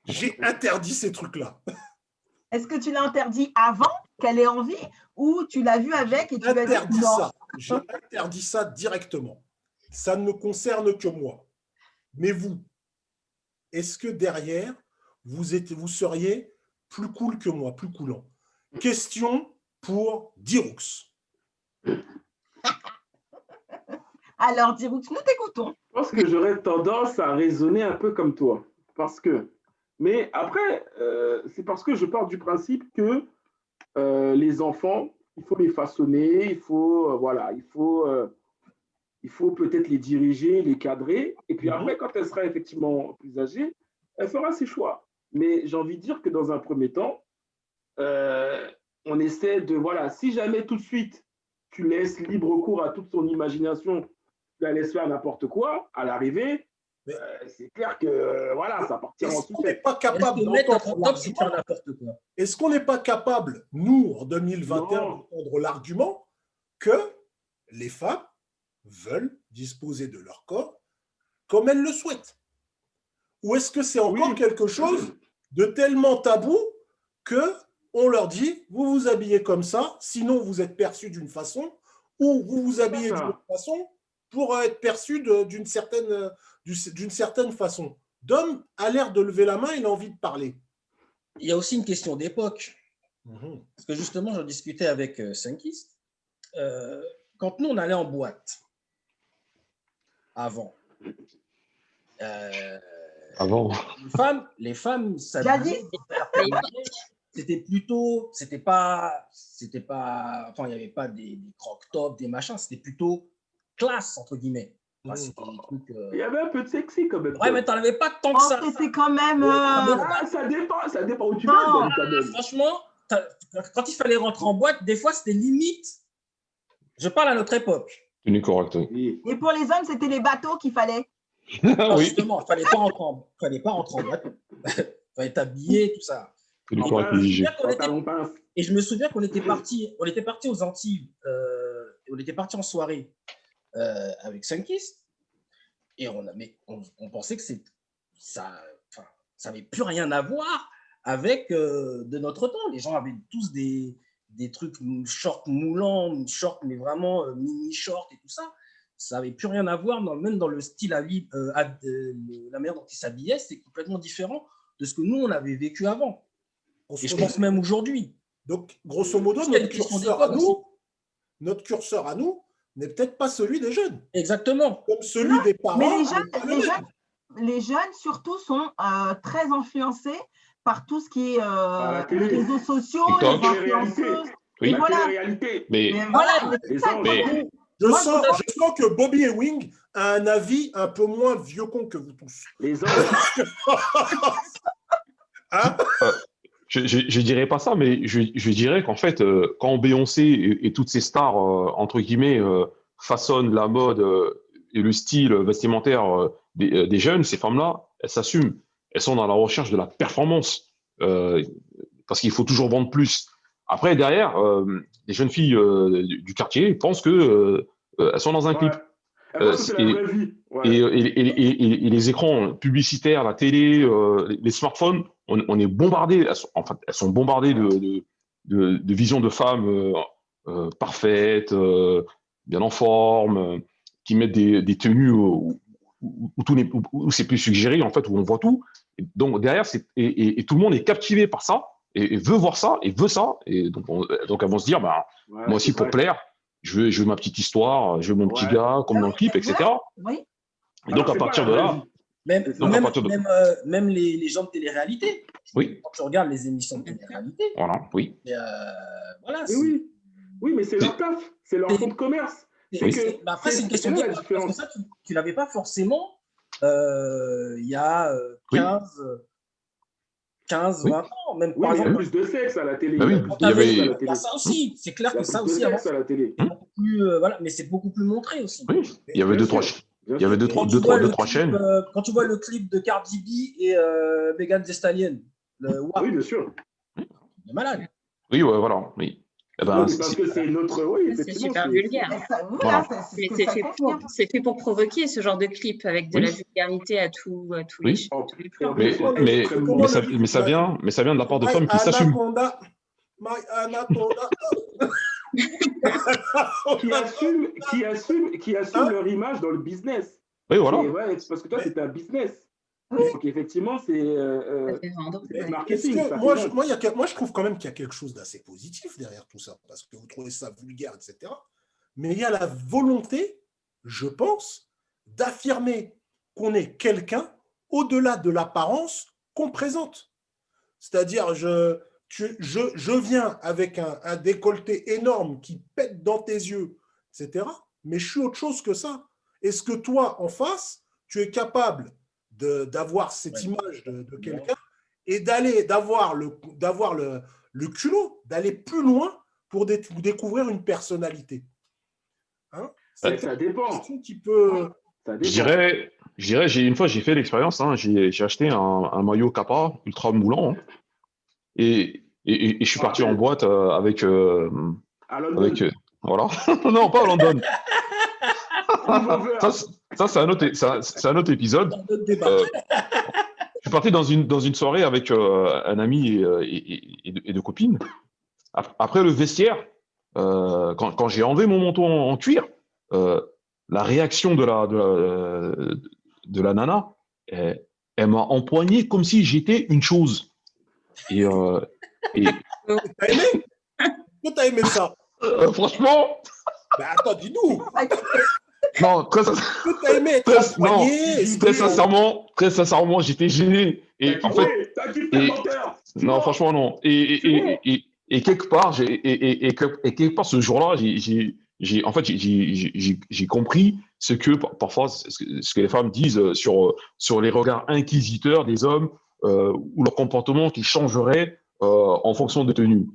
J'ai interdit ces trucs-là. Est-ce que tu l'as interdit avant qu'elle ait envie ou tu l'as vu avec et tu l'as dit non? J'ai interdit ça directement. Ça ne me concerne que moi. Mais vous, est-ce que derrière, vous seriez plus cool que moi, plus coulant? Question pour Diroux. Alors, Diroux, nous t'écoutons. Je pense que j'aurais tendance à raisonner un peu comme toi. Mais après, c'est parce que je pars du principe que les enfants, il faut les façonner, il faut peut-être les diriger, les cadrer. Et puis après, quand elle sera effectivement plus âgée, elle fera ses choix. Mais j'ai envie de dire que dans un premier temps, on essaie de, si jamais tout de suite, tu laisses libre cours à toute son imagination, tu la laisses faire n'importe quoi, à l'arrivée, c'est clair que ça partira en sucette. Est-ce qu'on n'est pas capable, nous, en 2021, d'entendre l'argument que les femmes veulent disposer de leur corps comme elles le souhaitent? Ou est-ce que c'est encore quelque chose de tellement tabou qu'on leur dit, vous vous habillez comme ça, sinon vous êtes perçu d'une façon, ou vous vous habillez d'une autre façon pour être perçu d'une certaine façon. Dom a l'air de lever la main, il a envie de parler. Il y a aussi une question d'époque. Parce que justement, j'en discutais avec Sunkist. Quand nous, on allait en boîte, avant, les femmes s'habillaient. C'était plutôt, enfin, il n'y avait pas des croque-tops, des machins, c'était plutôt classe, entre guillemets. Enfin, c'était des trucs, Il y avait un peu de sexy quand même. Ouais, mais t'en avais pas tant que ça. C'était quand même. Ça dépend où tu vas. Franchement, quand il fallait rentrer en boîte, des fois, c'était limite. Je parle à notre époque. Tenue correcte, oui. Et pour les hommes, c'était les bateaux qu'il fallait. Non, justement, il ne fallait pas rentrer en boîte. Il fallait être habillé, tout ça. Tenue correcte, exigée. Et je me souviens qu'on était partis aux Antilles. On était partis en soirée avec Sunkist. Et on pensait que ça n'avait plus rien à voir avec de notre temps. Les gens avaient tous des trucs shorts moulants, shorts, mais vraiment mini-shorts et tout ça. Ça n'avait plus rien à voir, même dans le style la manière dont ils s'habillaient, c'est complètement différent de ce que nous, on avait vécu avant. Et je pense même aujourd'hui. Donc, grosso modo, notre curseur à nous n'est peut-être pas celui des jeunes. Exactement. Comme celui des parents. Mais les jeunes, surtout, sont très influencés par tout ce qui est les réseaux sociaux, les influenceuses. Oui, voilà. Je sens que Bobby Ewing a un avis un peu moins vieux con que vous tous. Les hommes. Hein? Je dirais pas ça, mais je dirais qu'en fait, quand Beyoncé et toutes ces stars, entre guillemets, façonnent la mode et le style vestimentaire des jeunes, ces femmes-là, elles s'assument. Elles sont dans la recherche de la performance, parce qu'il faut toujours vendre plus. Après, derrière, les jeunes filles du quartier pensent qu'elles sont dans un clip. Et les écrans publicitaires, la télé, les smartphones, on est bombardés. Elles sont bombardées de visions de femmes parfaites, bien en forme, qui mettent des tenues où c'est plus suggéré, en fait, où on voit tout. Et donc derrière, et tout le monde est captivé par ça et veut voir ça et veut ça. Et donc elles vont se dire, moi aussi pour plaire, je veux ma petite histoire, je veux mon petit gars, comme dans le clip, etc. Oui. Et donc à partir de là, même les gens de télé-réalité. Oui. Quand tu regardes les émissions de télé-réalité. Voilà, oui. Voilà. Oui, mais c'est leur taf, c'est leur fonds de commerce. Après, c'est une question de parce que ça, tu l'avais pas forcément il y a 15, 20 ans, même par exemple. Il y a plus de sexe à la télé. Il y a ça aussi. C'est clair que ça aussi, avant, à la télé. Mais c'est beaucoup plus montré aussi. Oui, il y avait deux, trois chaînes. Quand tu vois le clip de Cardi B et Megan Thee Stallion, oui, bien sûr. Il est malade. Oui, voilà. Oui. Parce que c'est notre. Oui, c'est super vulgaire. C'est fait pour provoquer ce genre de clip avec de la vulgarité à tous les plans. Mais ça vient de la part de femmes qui s'assument. qui assument leur image dans le business. Oui, voilà. Parce que toi, c'est un business. Donc, effectivement, c'est marketing. Moi, je trouve quand même qu'il y a quelque chose d'assez positif derrière tout ça, parce que vous trouvez ça vulgaire, etc. Mais il y a la volonté, je pense, d'affirmer qu'on est quelqu'un au-delà de l'apparence qu'on présente. C'est-à-dire, je viens avec un décolleté énorme qui pète dans tes yeux, etc. Mais je suis autre chose que ça. Est-ce que toi, en face, tu es capable d'avoir cette image de quelqu'un et d'avoir le culot, d'aller plus loin pour découvrir une personnalité. Ça dépend. Qui peut... Je dirais, une fois, j'ai fait l'expérience, j'ai acheté un maillot Kappa ultra moulant, et je suis parti en boîte avec... à London. voilà. Non, pas à London. Ça, c'est un autre épisode. Je suis parti dans une soirée avec un ami et deux copines. Après le vestiaire, quand j'ai enlevé mon manteau en cuir, la réaction de la nana, elle m'a empoigné comme si j'étais une chose. Et T'as aimé? Pourquoi t'as aimé ça? franchement, Bah attends, dis-nous. non, très T'as aimé être empoigné? très sincèrement, j'étais gêné. Et en fait, t'as kiffé le menteur. non, franchement, non. Et quelque part, quelque part, ce jour-là, j'ai compris ce que parfois ce que les femmes disent sur les regards inquisiteurs des hommes ou leur comportement qui changerait en fonction des tenues.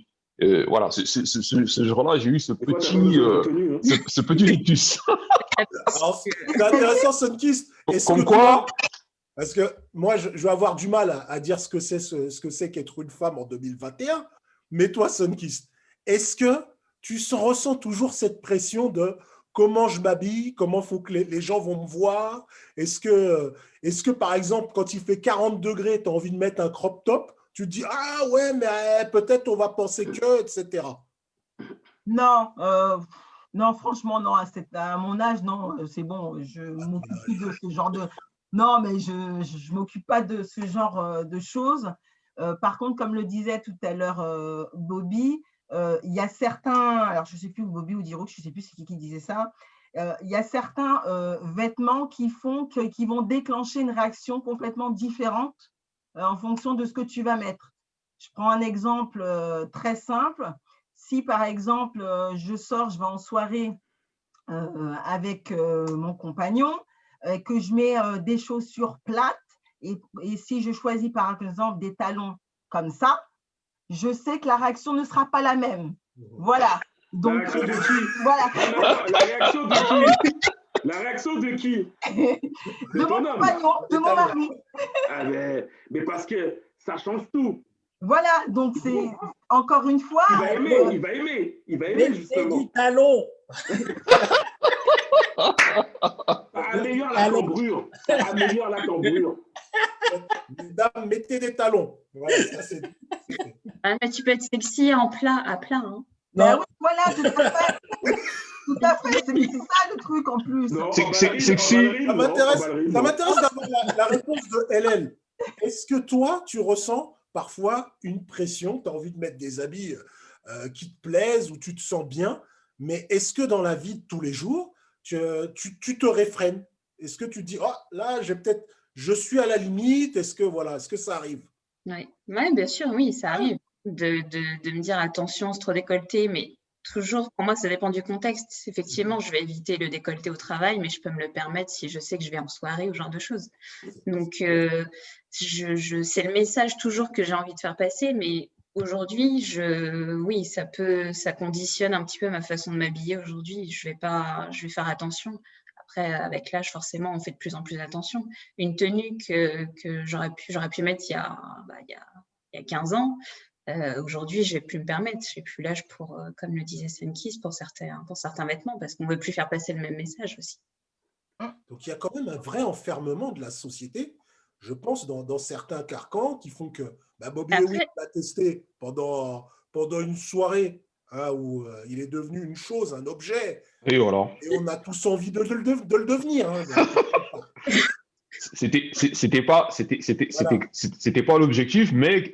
Voilà, ce jour-là, j'ai eu ce petit rictus. Alors, c'est intéressant, Sunkist. Comme quoi, parce que moi, je vais avoir du mal à dire ce que c'est qu'être une femme en 2021. Mais toi, Sunkist, est-ce que tu ressens toujours cette pression de comment je m'habille, comment faut que les gens vont me voir? Est-ce que, par exemple, quand il fait 40 degrés, tu as envie de mettre un crop top, tu te dis « Ah ouais, mais peut-être on va penser que, etc. » Non, non, franchement, non. À mon âge, non, c'est bon. Je m'occupe plus de ce genre de… Non, mais je ne m'occupe pas de ce genre de choses. Par contre, comme le disait tout à l'heure Bobby, il y a certains… Alors, je ne sais plus, Bobby ou Diroux, je ne sais plus c'est qui disait ça. Il y a certains vêtements qui vont déclencher une réaction complètement différente en fonction de ce que tu vas mettre. Je prends un exemple très simple. Si, par exemple, je vais en soirée avec mon compagnon, que je mets des chaussures plates, et si je choisis, par exemple, des talons comme ça, je sais que la réaction ne sera pas la même. Voilà. Donc, la réaction de qui? Voilà. La réaction de qui? La réaction de qui? De mon compagnon, de mon mari. Ah mais parce que ça change tout. Voilà, donc c'est encore une fois… Il va aimer justement. Du talon. Améliore la cambrure. Améliore la cambrure. Mesdames, mettez des talons. Voilà, ça c'est… Mais tu peux être sexy à plat. Hein. Ben oui, voilà, tout à fait. Tout à fait, c'est ça le truc en plus. Non, sexy. Ça m'intéresse d'avoir la réponse de LL. Est-ce que toi, tu ressens parfois une pression, tu as envie de mettre des habits qui te plaisent ou tu te sens bien, mais est-ce que dans la vie de tous les jours, tu te réfrènes? Est-ce que tu te dis, oh là, je suis à la limite, est-ce que ça arrive? Oui, bien sûr, oui, ça arrive de me dire attention, c'est trop décolleté, mais toujours, pour moi, ça dépend du contexte. Effectivement, je vais éviter le décolleté au travail, mais je peux me le permettre si je sais que je vais en soirée ou ce genre de choses. Donc, c'est le message toujours que j'ai envie de faire passer, mais aujourd'hui, oui, ça conditionne un petit peu ma façon de m'habiller aujourd'hui. Je vais faire attention. Après, avec l'âge, forcément, on fait de plus en plus attention. Une tenue que j'aurais pu mettre il y a 15 ans, aujourd'hui, je ne vais plus me permettre. Je n'ai plus l'âge pour, comme le disait Sunkist, pour certains vêtements, parce qu'on ne veut plus faire passer le même message aussi. Donc, il y a quand même un vrai enfermement de la société, je pense, dans certains carcans qui font que Bobby Lewis l'a testé pendant une soirée où il est devenu une chose, un objet. Et voilà. Et on a tous envie de le devenir. Hein. C'était pas l'objectif, mais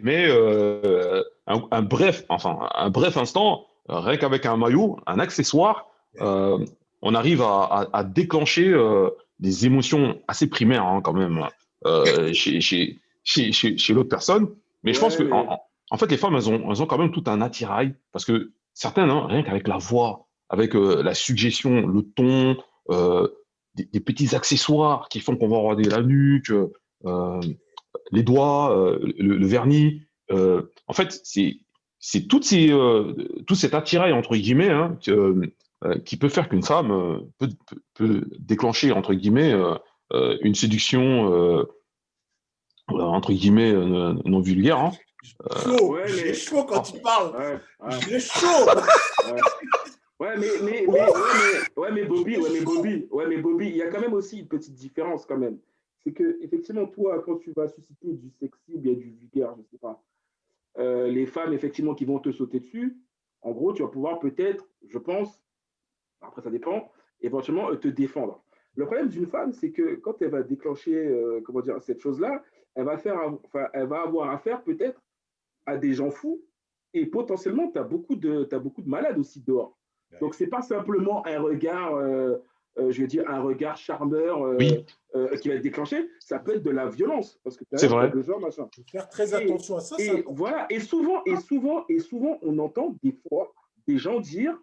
un bref instant, rien qu'avec un maillot, un accessoire, on arrive à déclencher des émotions assez primaires quand même chez l'autre personne. Mais je pense que en fait les femmes elles ont quand même tout un attirail parce que certaines rien qu'avec la voix, avec la suggestion, le ton. Des petits accessoires qui font qu'on va regarder la nuque, les doigts, le vernis. En fait, c'est tout cet attirail, entre guillemets, qui peut faire qu'une femme peut déclencher, entre guillemets, une séduction, entre guillemets, non vulgaire. Hein. J'ai chaud quand tu parles. J'ai chaud. mais Bobby, il y a quand même aussi une petite différence quand même. C'est que effectivement, toi, quand tu vas susciter du sexy ou bien du vulgaire, je ne sais pas, les femmes effectivement qui vont te sauter dessus, en gros, tu vas pouvoir peut-être, je pense, après ça dépend, éventuellement te défendre. Le problème d'une femme, c'est que quand elle va déclencher, comment dire, cette chose-là, elle va avoir affaire peut-être à des gens fous et potentiellement, tu as beaucoup de malades aussi dehors. Donc, ce n'est pas simplement un regard, je veux dire, un regard charmeur Oui, qui va être déclenché, ça peut être de la violence. Parce que c'est vrai. de genre, machin. Il faut faire très attention à ça. Et voilà, et souvent, on entend des fois des gens dire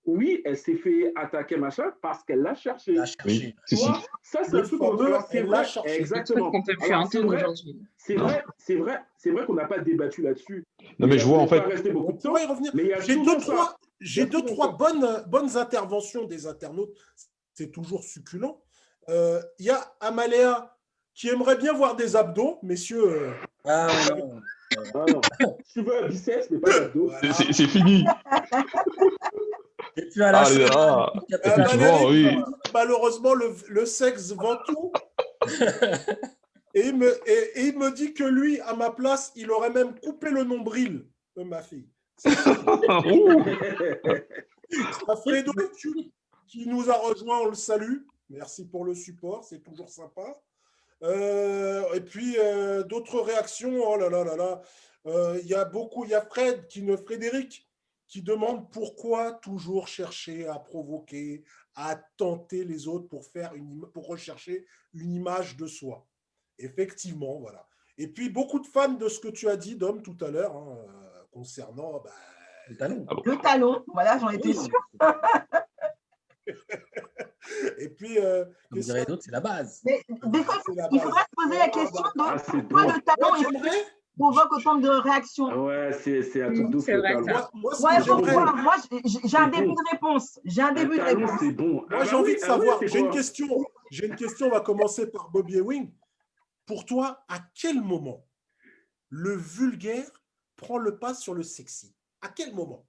oui, elle s'est fait attaquer, machin, parce qu'elle l'a cherché. Oui, Tu si. vois, ça, c'est un truc qu'on elle l'a cherché. exactement. qu'on peut plus Alors, entendre aujourd'hui. c'est vrai qu'on n'a pas débattu là-dessus. Non, mais je vois en fait. Rester beaucoup On de temps, pourrait y revenir. mais il y a J'ai deux, trois bonnes interventions des internautes. C'est toujours succulent. Il y a Amaléa qui aimerait bien voir des abdos, messieurs. Ah non. Ah non. Tu veux un biceps, mais pas d'abdos. Voilà. C'est fini. Et puis à la Allez, là. Effectivement, oui. Malheureusement, le sexe vend tout. Et il me dit que lui, à ma place, il aurait même coupé le nombril de ma fille. Fredo qui nous a rejoint, on le salue. Merci pour le support, c'est toujours sympa. Et puis, d'autres réactions, oh là là là là. Il y a Frédéric qui demande pourquoi toujours chercher à provoquer, à tenter les autres pour rechercher une image de soi. Effectivement, voilà. Et puis, beaucoup de fans de ce que tu as dit, Dom, tout à l'heure, concernant le talon. Ah bon. Le talon, voilà, j'en étais sûre. Et puis, Comme dirait d'autres, c'est la base. Mais des fois, il faudrait se poser la question pourquoi le talon provoque autant de réactions. Ah ouais, c'est un truc de C'est vrai, ça. Moi, Moi, j'ai un début de réponse. C'est bon. Moi, j'ai envie de savoir, j'ai une question, on va commencer par Bobby Ewing. Pour toi, à quel moment le vulgaire prend le pas sur le sexy? À quel moment?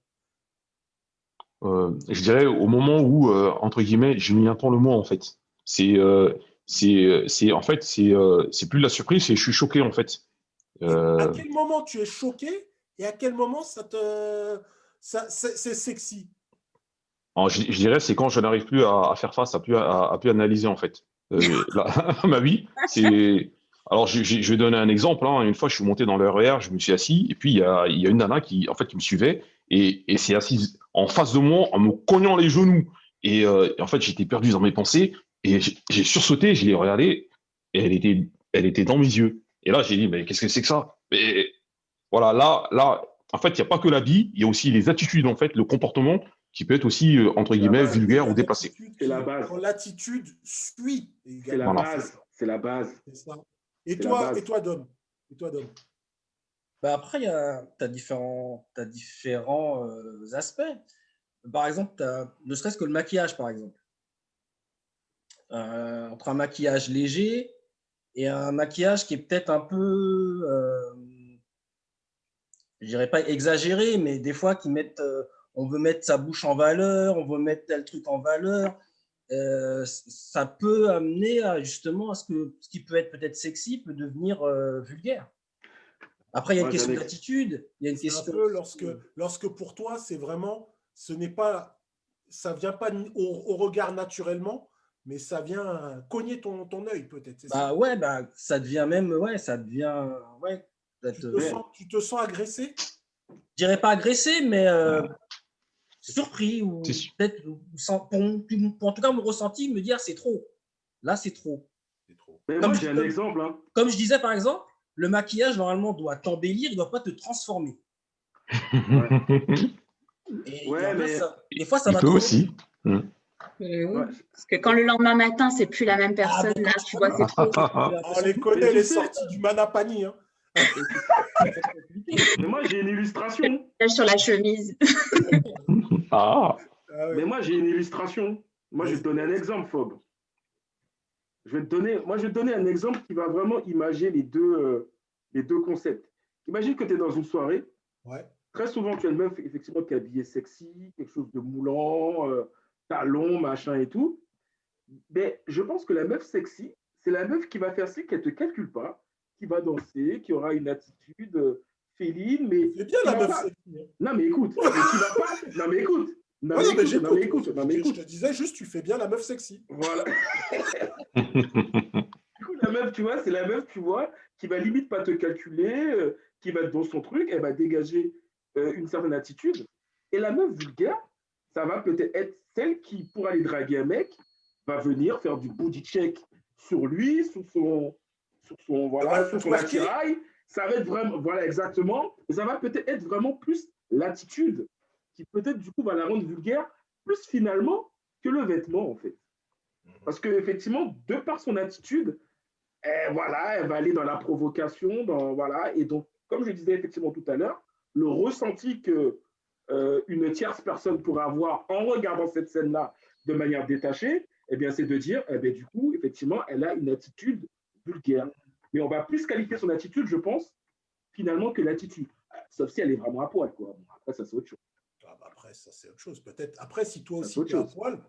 Je dirais au moment où, entre guillemets, je m'y attends le mot, en fait. C'est plus de la surprise, c'est je suis choqué, en fait. À quel moment tu es choqué et à quel moment c'est sexy? Alors, je dirais, c'est quand je n'arrive plus à faire face, à plus analyser, en fait. Ma vie, c'est... Alors, je vais donner un exemple. Une fois, je suis monté dans le RER, je me suis assis, et puis il y a une nana qui me suivait, et s'est assise en face de moi en me cognant les genoux. Et en fait, j'étais perdu dans mes pensées, et j'ai sursauté, je l'ai regardée, et elle était dans mes yeux. Et là, j'ai dit, mais qu'est-ce que c'est que ça? Mais voilà, là, en fait, il n'y a pas que l'habit, il y a aussi les attitudes, en fait, le comportement qui peut être aussi, entre guillemets, vulgaire ou déplacé. C'est la base. Quand l'attitude suit. C'est la base. C'est la base. C'est ça. Et toi, Dom? Bah après, tu as différents aspects. Par exemple, ne serait-ce que le maquillage, par exemple. Entre un maquillage léger et un maquillage qui est peut-être un peu, je dirais pas exagéré, mais des fois on veut mettre sa bouche en valeur, on veut mettre tel truc en valeur. Ça peut amener justement à ce que ce qui peut être peut-être sexy peut devenir vulgaire. Après, il y a une question d'attitude. Il y a une question. Un peu lorsque pour toi, c'est vraiment, ça vient pas au regard naturellement, mais ça vient cogner ton œil peut-être. Ça devient même, Tu te sens agressé? Je dirais pas agressé, mais surpris ou peut-être en tout cas mon ressenti me dire c'est trop. Là, c'est trop. Mais moi, j'ai un exemple. Comme je disais par exemple, le maquillage normalement doit t'embellir, il ne doit pas te transformer. Des fois, ça va peut aussi. Parce que quand le lendemain matin, c'est plus la même personne, là, tu vois, c'est trop. On les connaît, les sorties du Manapani. Mais moi, j'ai une illustration. Sur la chemise. Mais moi, j'ai une illustration. Moi, je vais te donner un exemple, Fob. Je vais te donner un exemple qui va vraiment imager les deux concepts. Imagine que tu es dans une soirée très souvent, tu as une meuf, effectivement, qui est habillée sexy, quelque chose de moulant, talons, machin et tout. Mais je pense que la meuf sexy, c'est la meuf qui va faire ça, qu'elle ne te calcule pas, qui va danser, qui aura une attitude féline, mais. C'est bien la meuf pas... sexy. Non, mais écoute, mais qui va pas. Non, mais écoute. Non, Ouais, mais écoute. Je te disais juste, tu fais bien la meuf sexy. Voilà. Du coup, la meuf, tu vois, c'est la meuf, tu vois, qui va limite pas te calculer, qui va être dans son truc, elle va dégager une certaine attitude. Et la meuf vulgaire, ça va peut-être être celle qui, pour aller draguer un mec, va venir faire du booty check sur lui, sur son attirail. Ça va être vraiment, voilà, exactement. Et ça va peut-être être vraiment plus l'attitude qui peut-être, du coup, va la rendre vulgaire, plus finalement que le vêtement, en fait. Parce qu'effectivement, de par son attitude, voilà, elle va aller dans la provocation, voilà. Et donc, comme je disais effectivement tout à l'heure, le ressenti que une tierce personne pourrait avoir en regardant cette scène-là de manière détachée, eh bien, c'est de dire, eh bien, du coup, effectivement, elle a une attitude vulgaire. Mais on va plus qualifier son attitude, je pense, finalement, que l'attitude. Sauf si elle est vraiment à poil, quoi. Bon, après, ça, c'est autre chose. Ah bah après, ça, c'est autre chose. Peut-être. Après, si toi aussi, tu es à poil.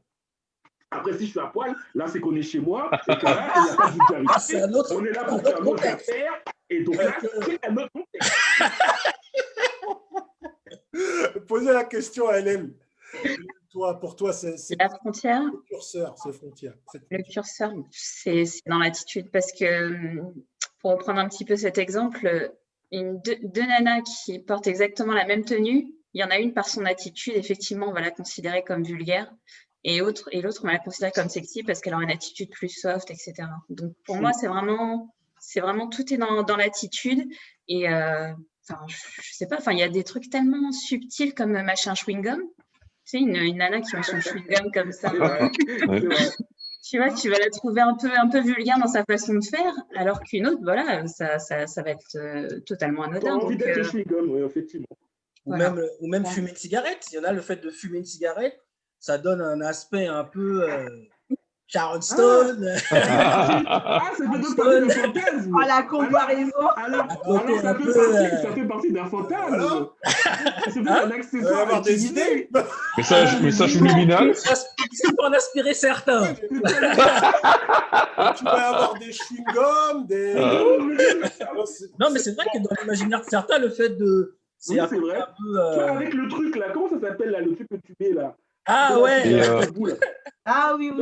Après, si je suis à poil, là, c'est qu'on est chez moi, et que là, il n'y a pas de vulgarité. On est là pour faire notre affaire, et donc là, c'est un autre contexte. Posez la question à Hélène. Pour toi, c'est la frontière. Le curseur, c'est frontière. Le curseur, c'est dans l'attitude. Parce que, pour reprendre un petit peu cet exemple, deux nanas qui portent exactement la même tenue, il y en a une par son attitude, effectivement, on va la considérer comme vulgaire. Et l'autre, on va la considérer comme sexy parce qu'elle a une attitude plus soft, etc. Donc, pour moi, c'est vraiment tout est dans l'attitude. Et, je sais pas, il y a des trucs tellement subtils comme machin chewing-gum. Tu sais, une nana qui met son chewing-gum comme ça. Tu vois, tu vas la trouver un peu vulgaire dans sa façon de faire, alors qu'une autre, voilà, ça va être totalement anodin. T'as envie d'être chewing-gum, oui, effectivement. Voilà. Ou même fumer une cigarette. Il y en a, le fait de fumer une cigarette, ça donne un aspect un peu Sharon Stone. C'est peut-être partie d'un fantasme. Oh, la comparaison. Alors ça fait partie d'un fantasme. C'est peut-être un accessoire. On va avoir des idées. Message subliminal. Ça peut en aspirer certains. Tu vas avoir des chewing-gums, des. Non, mais c'est vrai que dans l'imaginaire de certains, le fait de. C'est vrai. Tu vois, avec le truc là, comment ça s'appelle là, le truc que tu mets là? Ah ouais. Ah oui.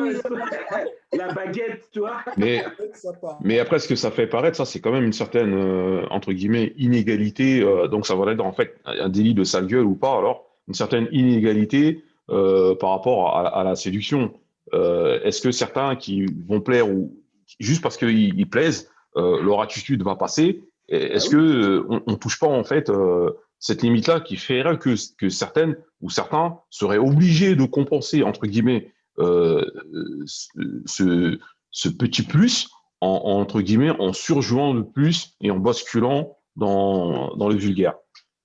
La baguette, tu vois. Mais après, ce que ça fait paraître, ça, c'est quand même une certaine, entre guillemets, inégalité. Donc, ça va être en fait un délit de sale gueule ou pas, alors, une certaine inégalité par rapport à la séduction. Est-ce que certains qui vont plaire ou juste parce qu'ils plaisent, leur attitude va passer? Est-ce que on touche pas en fait cette limite-là qui ferait que certaines ou certains seraient obligés de compenser entre guillemets ce petit plus entre guillemets en surjouant le plus et en basculant dans le vulgaire?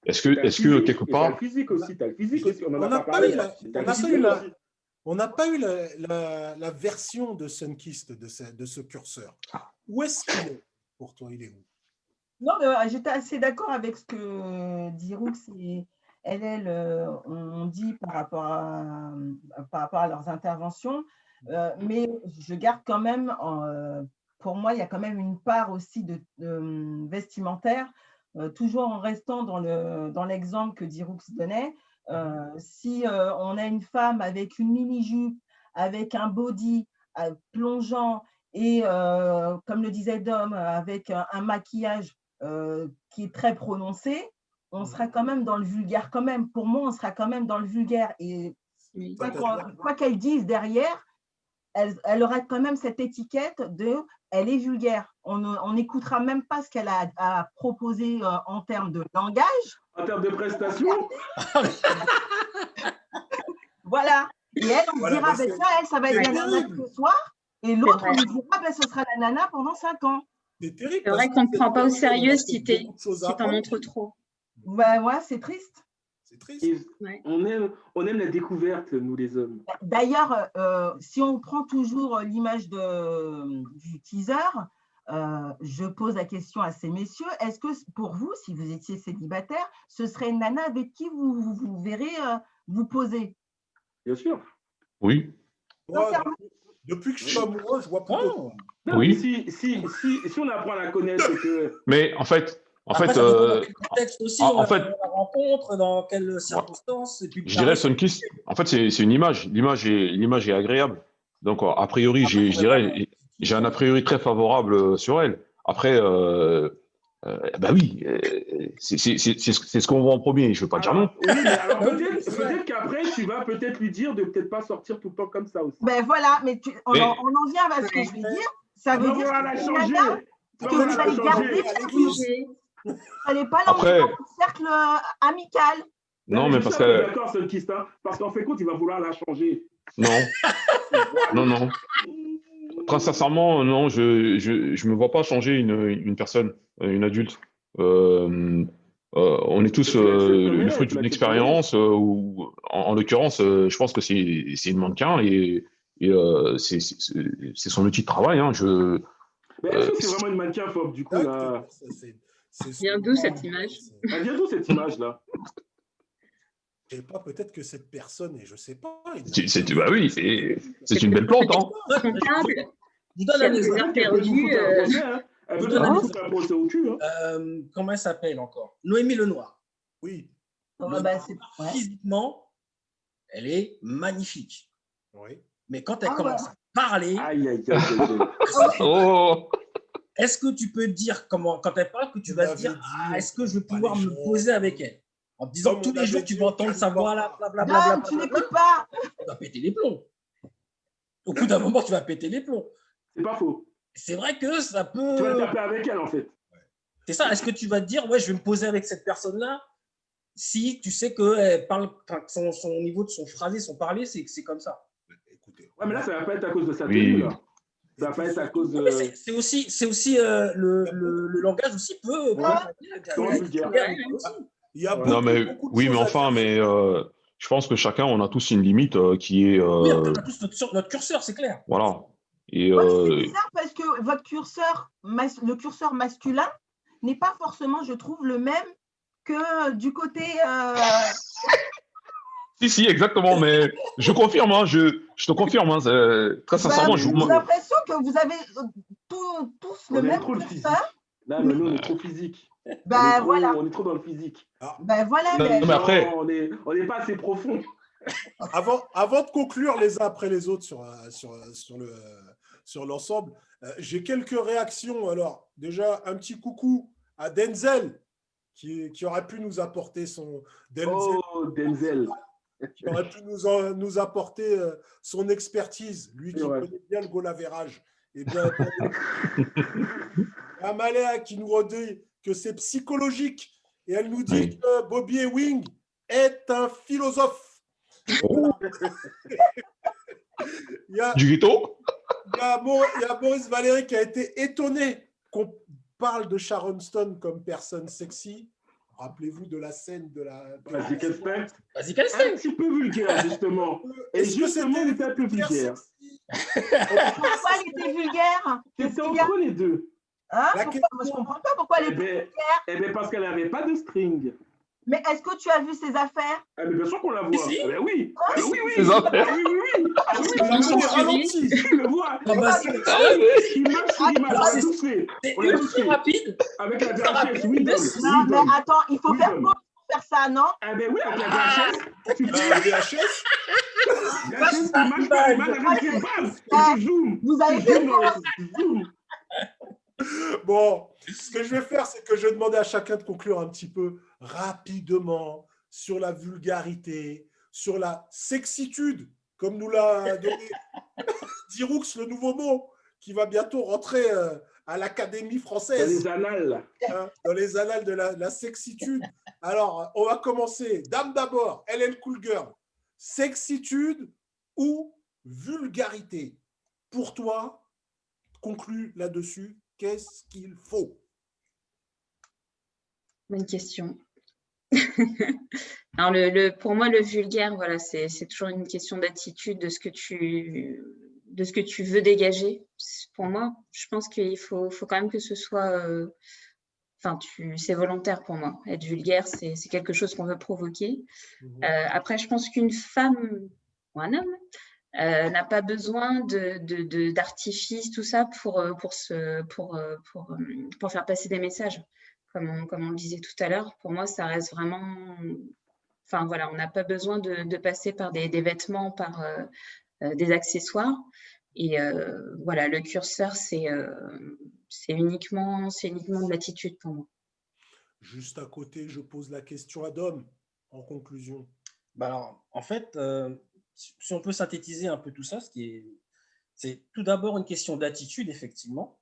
Est-ce que quelque part le physique aussi, t'as le physique aussi. On n'a pas eu la version de Sunkist de ce curseur. Où est-ce qu'il est pour toi? Il est où? Non, j'étais assez d'accord avec ce que dit Roux et elle ont dit par rapport à leurs interventions, mais je garde quand même, pour moi, il y a quand même une part aussi de vestimentaire, toujours en restant dans l'exemple que Diroux donnait. Si on a une femme avec une mini-jupe, avec un body plongeant et, comme le disait Dom, avec un maquillage qui est très prononcé, on sera quand même dans le vulgaire quand même. Pour moi, on sera quand même dans le vulgaire. Et quoi qu'elle dise derrière, elle aura quand même cette étiquette de « elle est vulgaire ». On n'écoutera même pas ce qu'elle a à proposer en termes de langage. En termes de prestations. Voilà. Et elle, on dira, ça va être la nana ce soir. Et l'autre, on lui dira, ce sera la nana pendant 5 ans. C'est vrai qu'on ne prend pas au sérieux si t'en montres trop. Ouais, c'est triste. C'est triste. Ouais. On aime la découverte, nous les hommes. D'ailleurs, si on prend toujours l'image du teaser, je pose la question à ces messieurs, est-ce que pour vous, si vous étiez célibataire, ce serait une nana avec qui vous verrez vous poser? Bien sûr. Oui. Moi, depuis que je suis amoureux, je vois plutôt. Non, Oui. mais si on apprend à la connaître et que... Mais en fait, ça dépend dans quel contexte aussi on la rencontre, dans quelles circonstances. Et puis, je dirais Sunkist, en fait, c'est une image. L'image est agréable. Donc, a priori, j'ai un a priori très favorable sur elle. Après, bah oui, c'est ce qu'on voit en premier. Je ne veux pas dire non. Oui, mais alors peut-être qu'après, tu vas peut-être lui dire de peut-être pas sortir tout le temps comme ça aussi. Ben voilà, mais on en vient à ce que je vais dire. Ça veut dire que vous allez garder vous n'allez pas l'emmener dans un cercle amical. Non, mais parce que... D'accord, Sunkist, hein, parce qu'en fait, compte, il va vouloir la changer. Non. Non. Très sincèrement, non, je me vois pas changer une personne, une adulte. On est tous le fruit d'une expérience où, en l'occurrence, je pense que c'est une mannequin et c'est son outil de travail. Hein, mais est-ce que c'est vraiment une mannequin phobe, du coup là? Vient d'où cette image? Elle vient d'où cette image-là? Je sais pas, peut-être que cette personne, et je sais pas. Bah oui, c'est une belle plante. Hein. Comptable. Je donne un exemple. Elle veut donner un procès au cul. Comment elle s'appelle encore? Noémie Lenoir. Oui. Physiquement, elle est magnifique. Oui. Mais quand elle commence à parler, est-ce que tu peux dire quand elle parle que tu vas te dire est-ce que je vais pouvoir me poser avec elle? En te disant tous les jours, tu vas entendre sa voix là, blablabla. Tu n'écoutes pas. Tu vas péter les plombs. Au bout d'un moment, tu vas péter les plombs. C'est pas faux. C'est vrai que ça peut. Tu vas taper avec elle, en fait. C'est ça. Est-ce que tu vas te dire, ouais, je vais me poser avec cette personne-là si tu sais qu'elle parle, son niveau de son phrasé, son parler, c'est comme ça. Écoutez. Ouais, mais là, ça va pas être à cause de sa tenue, là. Ça va pas être à cause de. C'est aussi le langage aussi peut. Il y a non, mais oui, mais enfin, mais je pense que chacun, on a tous une limite qui est. Oui, on a tous notre curseur, c'est clair. Voilà. Et c'est bizarre parce que votre curseur, le curseur masculin, n'est pas forcément, je trouve, le même que du côté. Si, exactement, mais je confirme, hein, je te confirme. Hein, très sincèrement, j'ai l'impression que vous avez tous le même curseur. Là, mais nous, on est trop physique. On est trop dans le physique. Mais après, on n'est pas assez profond. Avant de conclure les uns après les autres sur l'ensemble, j'ai quelques réactions. Alors, déjà, un petit coucou à Denzel, qui aurait pu nous apporter Denzel. Qui aurait pu nous apporter son expertise, lui qui connaît bien le goal average. Et bien, Amaléa qui nous redit que c'est psychologique et elle nous dit que Bobby Ewing est un philosophe. Du ghetto. Il y a Boris Valéry qui a été étonné qu'on parle de Sharon Stone comme personne sexy. Rappelez-vous de la scène de la... Vas-y, qu'elle fait. Un petit peu vulgaire, justement. Et justement, il était un peu vulgaire. Pourquoi elle était vulgaire? C'était entre les deux. Hein? Moi, je ne comprends pas pourquoi elle était vulgaire. Eh bien, parce qu'elle n'avait pas de string. Mais est-ce que tu as vu ses affaires? Ah, mais bien sûr qu'on la voit. Si. Ah, ben oui. Ah, oui. Ses affaires. Oui. Tu le vois. Il marche sur l'image. C'est aussi rapide. Avec la VHS, oui. Non, mais attends, il faut faire quoi pour faire ça, non? Ah, ben oui, avec la VHS. Tu fais la VHS. Vous avez fait quoi? Bon, ce que je vais faire, c'est que je vais demander à chacun de conclure un petit peu rapidement sur la vulgarité, sur la sexitude, comme nous l'a donné Diroux, le nouveau mot, qui va bientôt rentrer à l'Académie française. Dans les annales. Dans les annales de la sexitude. Alors, on va commencer. Dame d'abord, LL Cool Girl. Sexitude ou vulgarité? Pour toi, conclue là-dessus. Qu'est-ce qu'il faut? Bonne question. Alors pour moi, le vulgaire, voilà, c'est toujours une question d'attitude, de ce que tu de ce que tu veux dégager. Pour moi, je pense qu'il faut quand même que ce soit… c'est volontaire pour moi. Être vulgaire, c'est quelque chose qu'on veut provoquer. Après, je pense qu'une femme ou un homme n'a pas besoin d'artifice, tout ça, pour faire passer des messages. Comme on le disait tout à l'heure, pour moi, ça reste vraiment… Enfin, voilà, on n'a pas besoin de passer par des vêtements, par des accessoires. Et voilà, le curseur, c'est uniquement de l'attitude pour moi. Juste à côté, je pose la question à Dom, en conclusion. Alors, en fait, si on peut synthétiser un peu tout ça, c'est tout d'abord une question d'attitude, effectivement,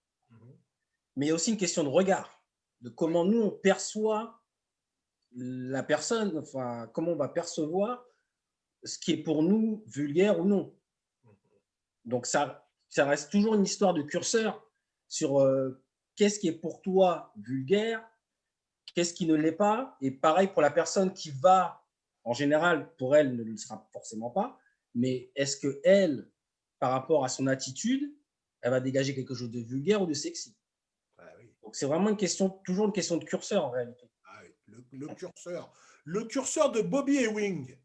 mais il y a aussi une question de regard, de comment nous, on perçoit la personne, enfin, comment on va percevoir ce qui est pour nous vulgaire ou non. Donc, ça reste toujours une histoire de curseur sur qu'est-ce qui est pour toi vulgaire, qu'est-ce qui ne l'est pas. Et pareil pour la personne qui va, en général, pour elle, ne le sera forcément pas. Mais est-ce qu'elle, par rapport à son attitude, elle va dégager quelque chose de vulgaire ou de sexy? Oui. Donc, c'est vraiment toujours une question de curseur, en réalité. Oui. Le curseur de Bobby Ewing.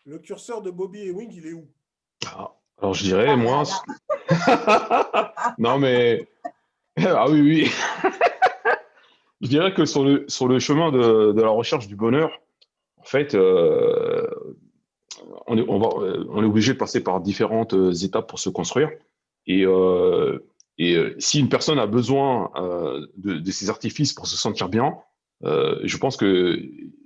Le curseur de Bobby Ewing, il est où? Alors, je dirais, moi… Non, mais… Ah oui. Je dirais que sur le chemin de la recherche du bonheur, en fait, on est obligé de passer par différentes étapes pour se construire. Et si une personne a besoin de ces artifices pour se sentir bien, je pense que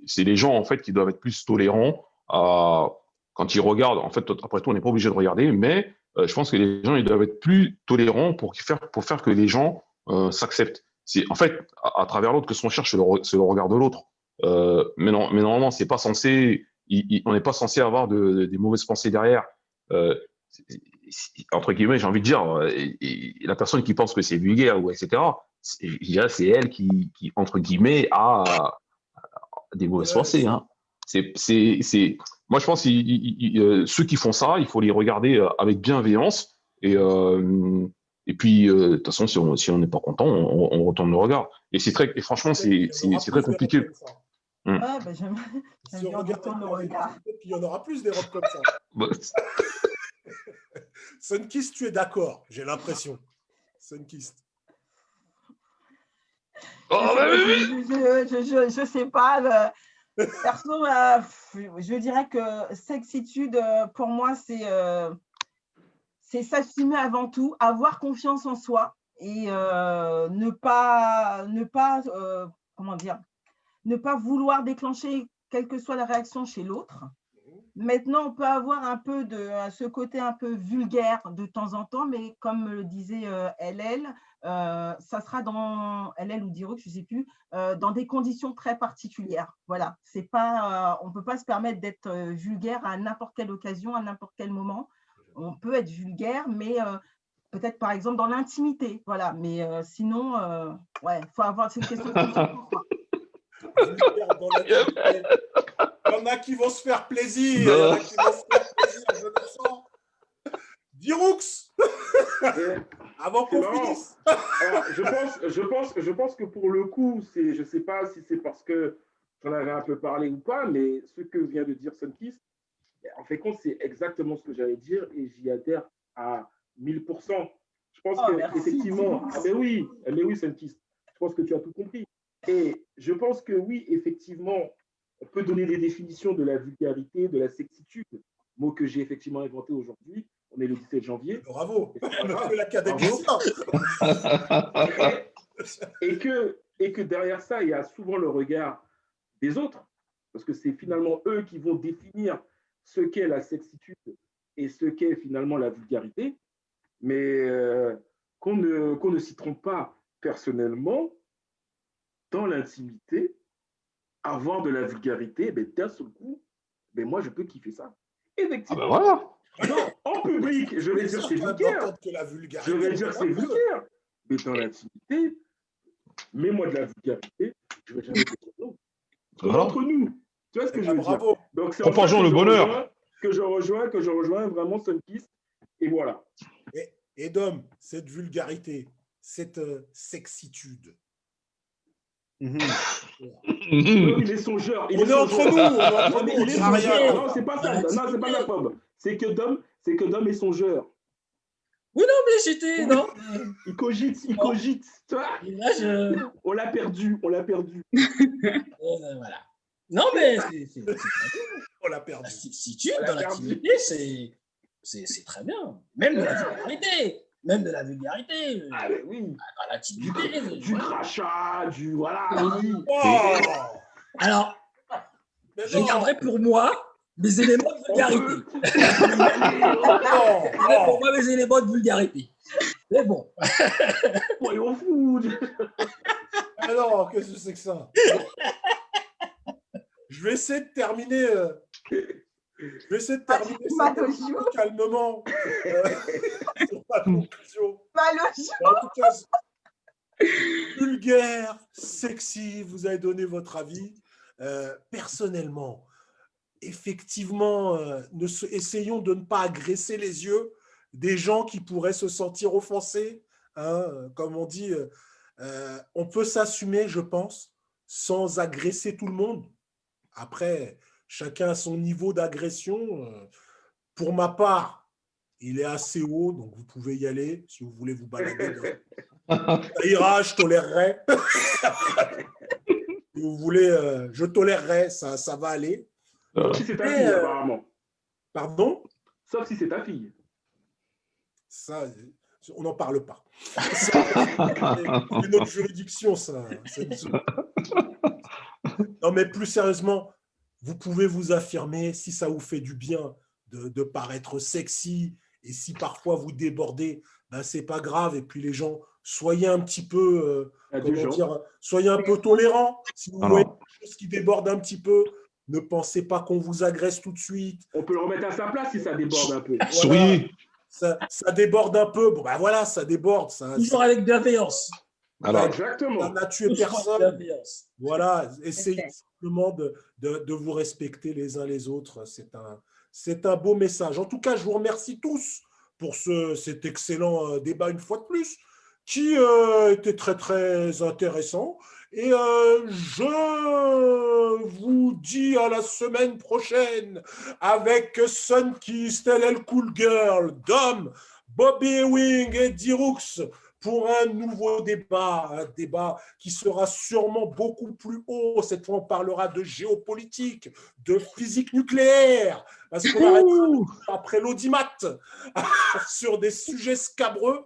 c'est les gens en fait qui doivent être plus tolérants quand ils regardent. En fait, après tout, on n'est pas obligé de regarder, mais je pense que les gens ils doivent être plus tolérants pour faire que les gens s'acceptent. C'est en fait à travers l'autre que ce qu'on cherche, c'est le regard de l'autre. Mais normalement, c'est pas censé. On n'est pas censé avoir des mauvaises pensées derrière. Entre guillemets, j'ai envie de dire, la personne qui pense que c'est vulgaire ou etc. C'est elle qui entre guillemets a des mauvaises pensées. Hein. Moi, je pense que ceux qui font ça, il faut les regarder avec bienveillance et puis de toute façon, si on n'est pas content, on retourne le regard. Et franchement, c'est très compliqué. Ouais, j'aime bien retourner le regard. Il y en aura plus des robes comme ça. Sunkist, tu es d'accord, j'ai l'impression. Sunkist. Je sais pas. Perso, je dirais que sexitude, pour moi, c'est s'assumer avant tout, avoir confiance en soi et ne pas comment dire, ne pas vouloir déclencher quelle que soit la réaction chez l'autre. Maintenant, on peut avoir un peu ce côté un peu vulgaire de temps en temps, mais comme le disait LL, ça sera dans LL ou Diroc, je ne sais plus, dans des conditions très particulières. Voilà, c'est pas, on ne peut pas se permettre d'être vulgaire à n'importe quelle occasion, à n'importe quel moment. On peut être vulgaire, mais peut-être par exemple dans l'intimité. Voilà, mais sinon, ouais, il faut avoir cette question de confiance. Il y en a qui vont se faire plaisir. Il y en a qui vont se faire plaisir, je le sens. Diroux avant qu'on finisse. Alors, je pense que pour le coup, je ne sais pas si c'est parce que j'en avais un peu parlé ou pas, mais ce que vient de dire Sunkist, en fait, c'est exactement ce que j'allais dire et j'y adhère à 1000%. Je pense qu'effectivement, mais oui, Sunkist, je pense que tu as tout compris. Et je pense que oui, effectivement, on peut donner des définitions de la vulgarité, de la sexitude, mot que j'ai effectivement inventé aujourd'hui. On est le 17 janvier. Bravo, l'Académie. Et que derrière ça, il y a souvent le regard des autres, parce que c'est finalement eux qui vont définir ce qu'est la sexitude et ce qu'est finalement la vulgarité, mais qu'on ne s'y trompe pas personnellement, dans l'intimité, avoir de la vulgarité, d'un seul coup, moi, je peux kiffer ça. Effectivement. Voilà. Non, en public, je vais dire c'est vulgaire. Je vais dire c'est vulgaire. Mais dans l'intimité, mets-moi de la vulgarité, je vais jamais te dire non. Entre nous. Tu vois ce que je veux dire? Donc, c'est propageons le bonheur. Que je rejoins vraiment Sunkist Et voilà. Et Dom, cette vulgarité, cette sexitude. Non, il est songeur. On est entre nous, Il est songeur. Non, c'est pas ça. Non, c'est pas la pub. C'est que Dom est songeur. Oui, non, mais j'étais. Non. Il cogite. Tu vois, Là, on l'a perdu. voilà. Non, mais c'est On l'a perdu. la sexitude dans l'activité, c'est très bien. Même de la vulgarité. Ah, mais oui. Dans l'activité. Du crachat, voilà. Oh Alors, Mais je non. garderai pour moi mes éléments de vulgarité. Non. Pour moi, mes éléments de vulgarité. Mais bon. Voyons fou. Ah non, qu'est-ce que c'est que ça? Je vais essayer de terminer. Ça calmement sur ma conclusion. En tout cas, vulgaire, sexy, vous avez donné votre avis. Personnellement, effectivement, essayons de ne pas agresser les yeux des gens qui pourraient se sentir offensés. Comme on dit, on peut s'assumer, je pense, sans agresser tout le monde. Après, chacun a son niveau d'agression. Pour ma part, il est assez haut, donc vous pouvez y aller si vous voulez vous balader. Ça ira, je tolérerai. Si vous voulez, je tolérerai, ça va aller. Sauf si c'est ta fille, apparemment. Pardon? Sauf si c'est ta fille. Ça, on n'en parle pas. C'est une autre juridiction, ça. Non, mais plus sérieusement, vous pouvez vous affirmer si ça vous fait du bien de paraître sexy et si parfois vous débordez, ben c'est pas grave. Et puis les gens, soyez un petit peu, soyez un peu tolérants. Si vous voyez quelque chose qui déborde un petit peu, ne pensez pas qu'on vous agresse tout de suite. On peut le remettre à sa place si ça déborde un peu. Voilà. Ça déborde un peu. Bon, ben voilà, ça déborde. Toujours avec bienveillance. Alors, exactement. Ça n'a tué personne. Voilà, essayez simplement de vous respecter les uns les autres. C'est un beau message. En tout cas, je vous remercie tous pour cet excellent débat une fois de plus, qui était très, très intéressant. Et je vous dis à la semaine prochaine avec Sunkist, LL Cool Girl, Dom, Bobby Ewing et D-Rooks pour un nouveau débat, un débat qui sera sûrement beaucoup plus haut. Cette fois, on parlera de géopolitique, de physique nucléaire, parce qu'on arrête après l'audimat sur des sujets scabreux.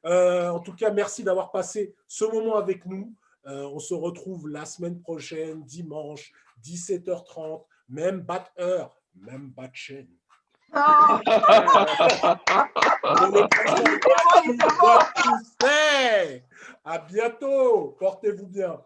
En tout cas, merci d'avoir passé ce moment avec nous. On se retrouve la semaine prochaine, dimanche, 17h30, même bat heure, même bat chaîne. À bientôt, portez-vous bien.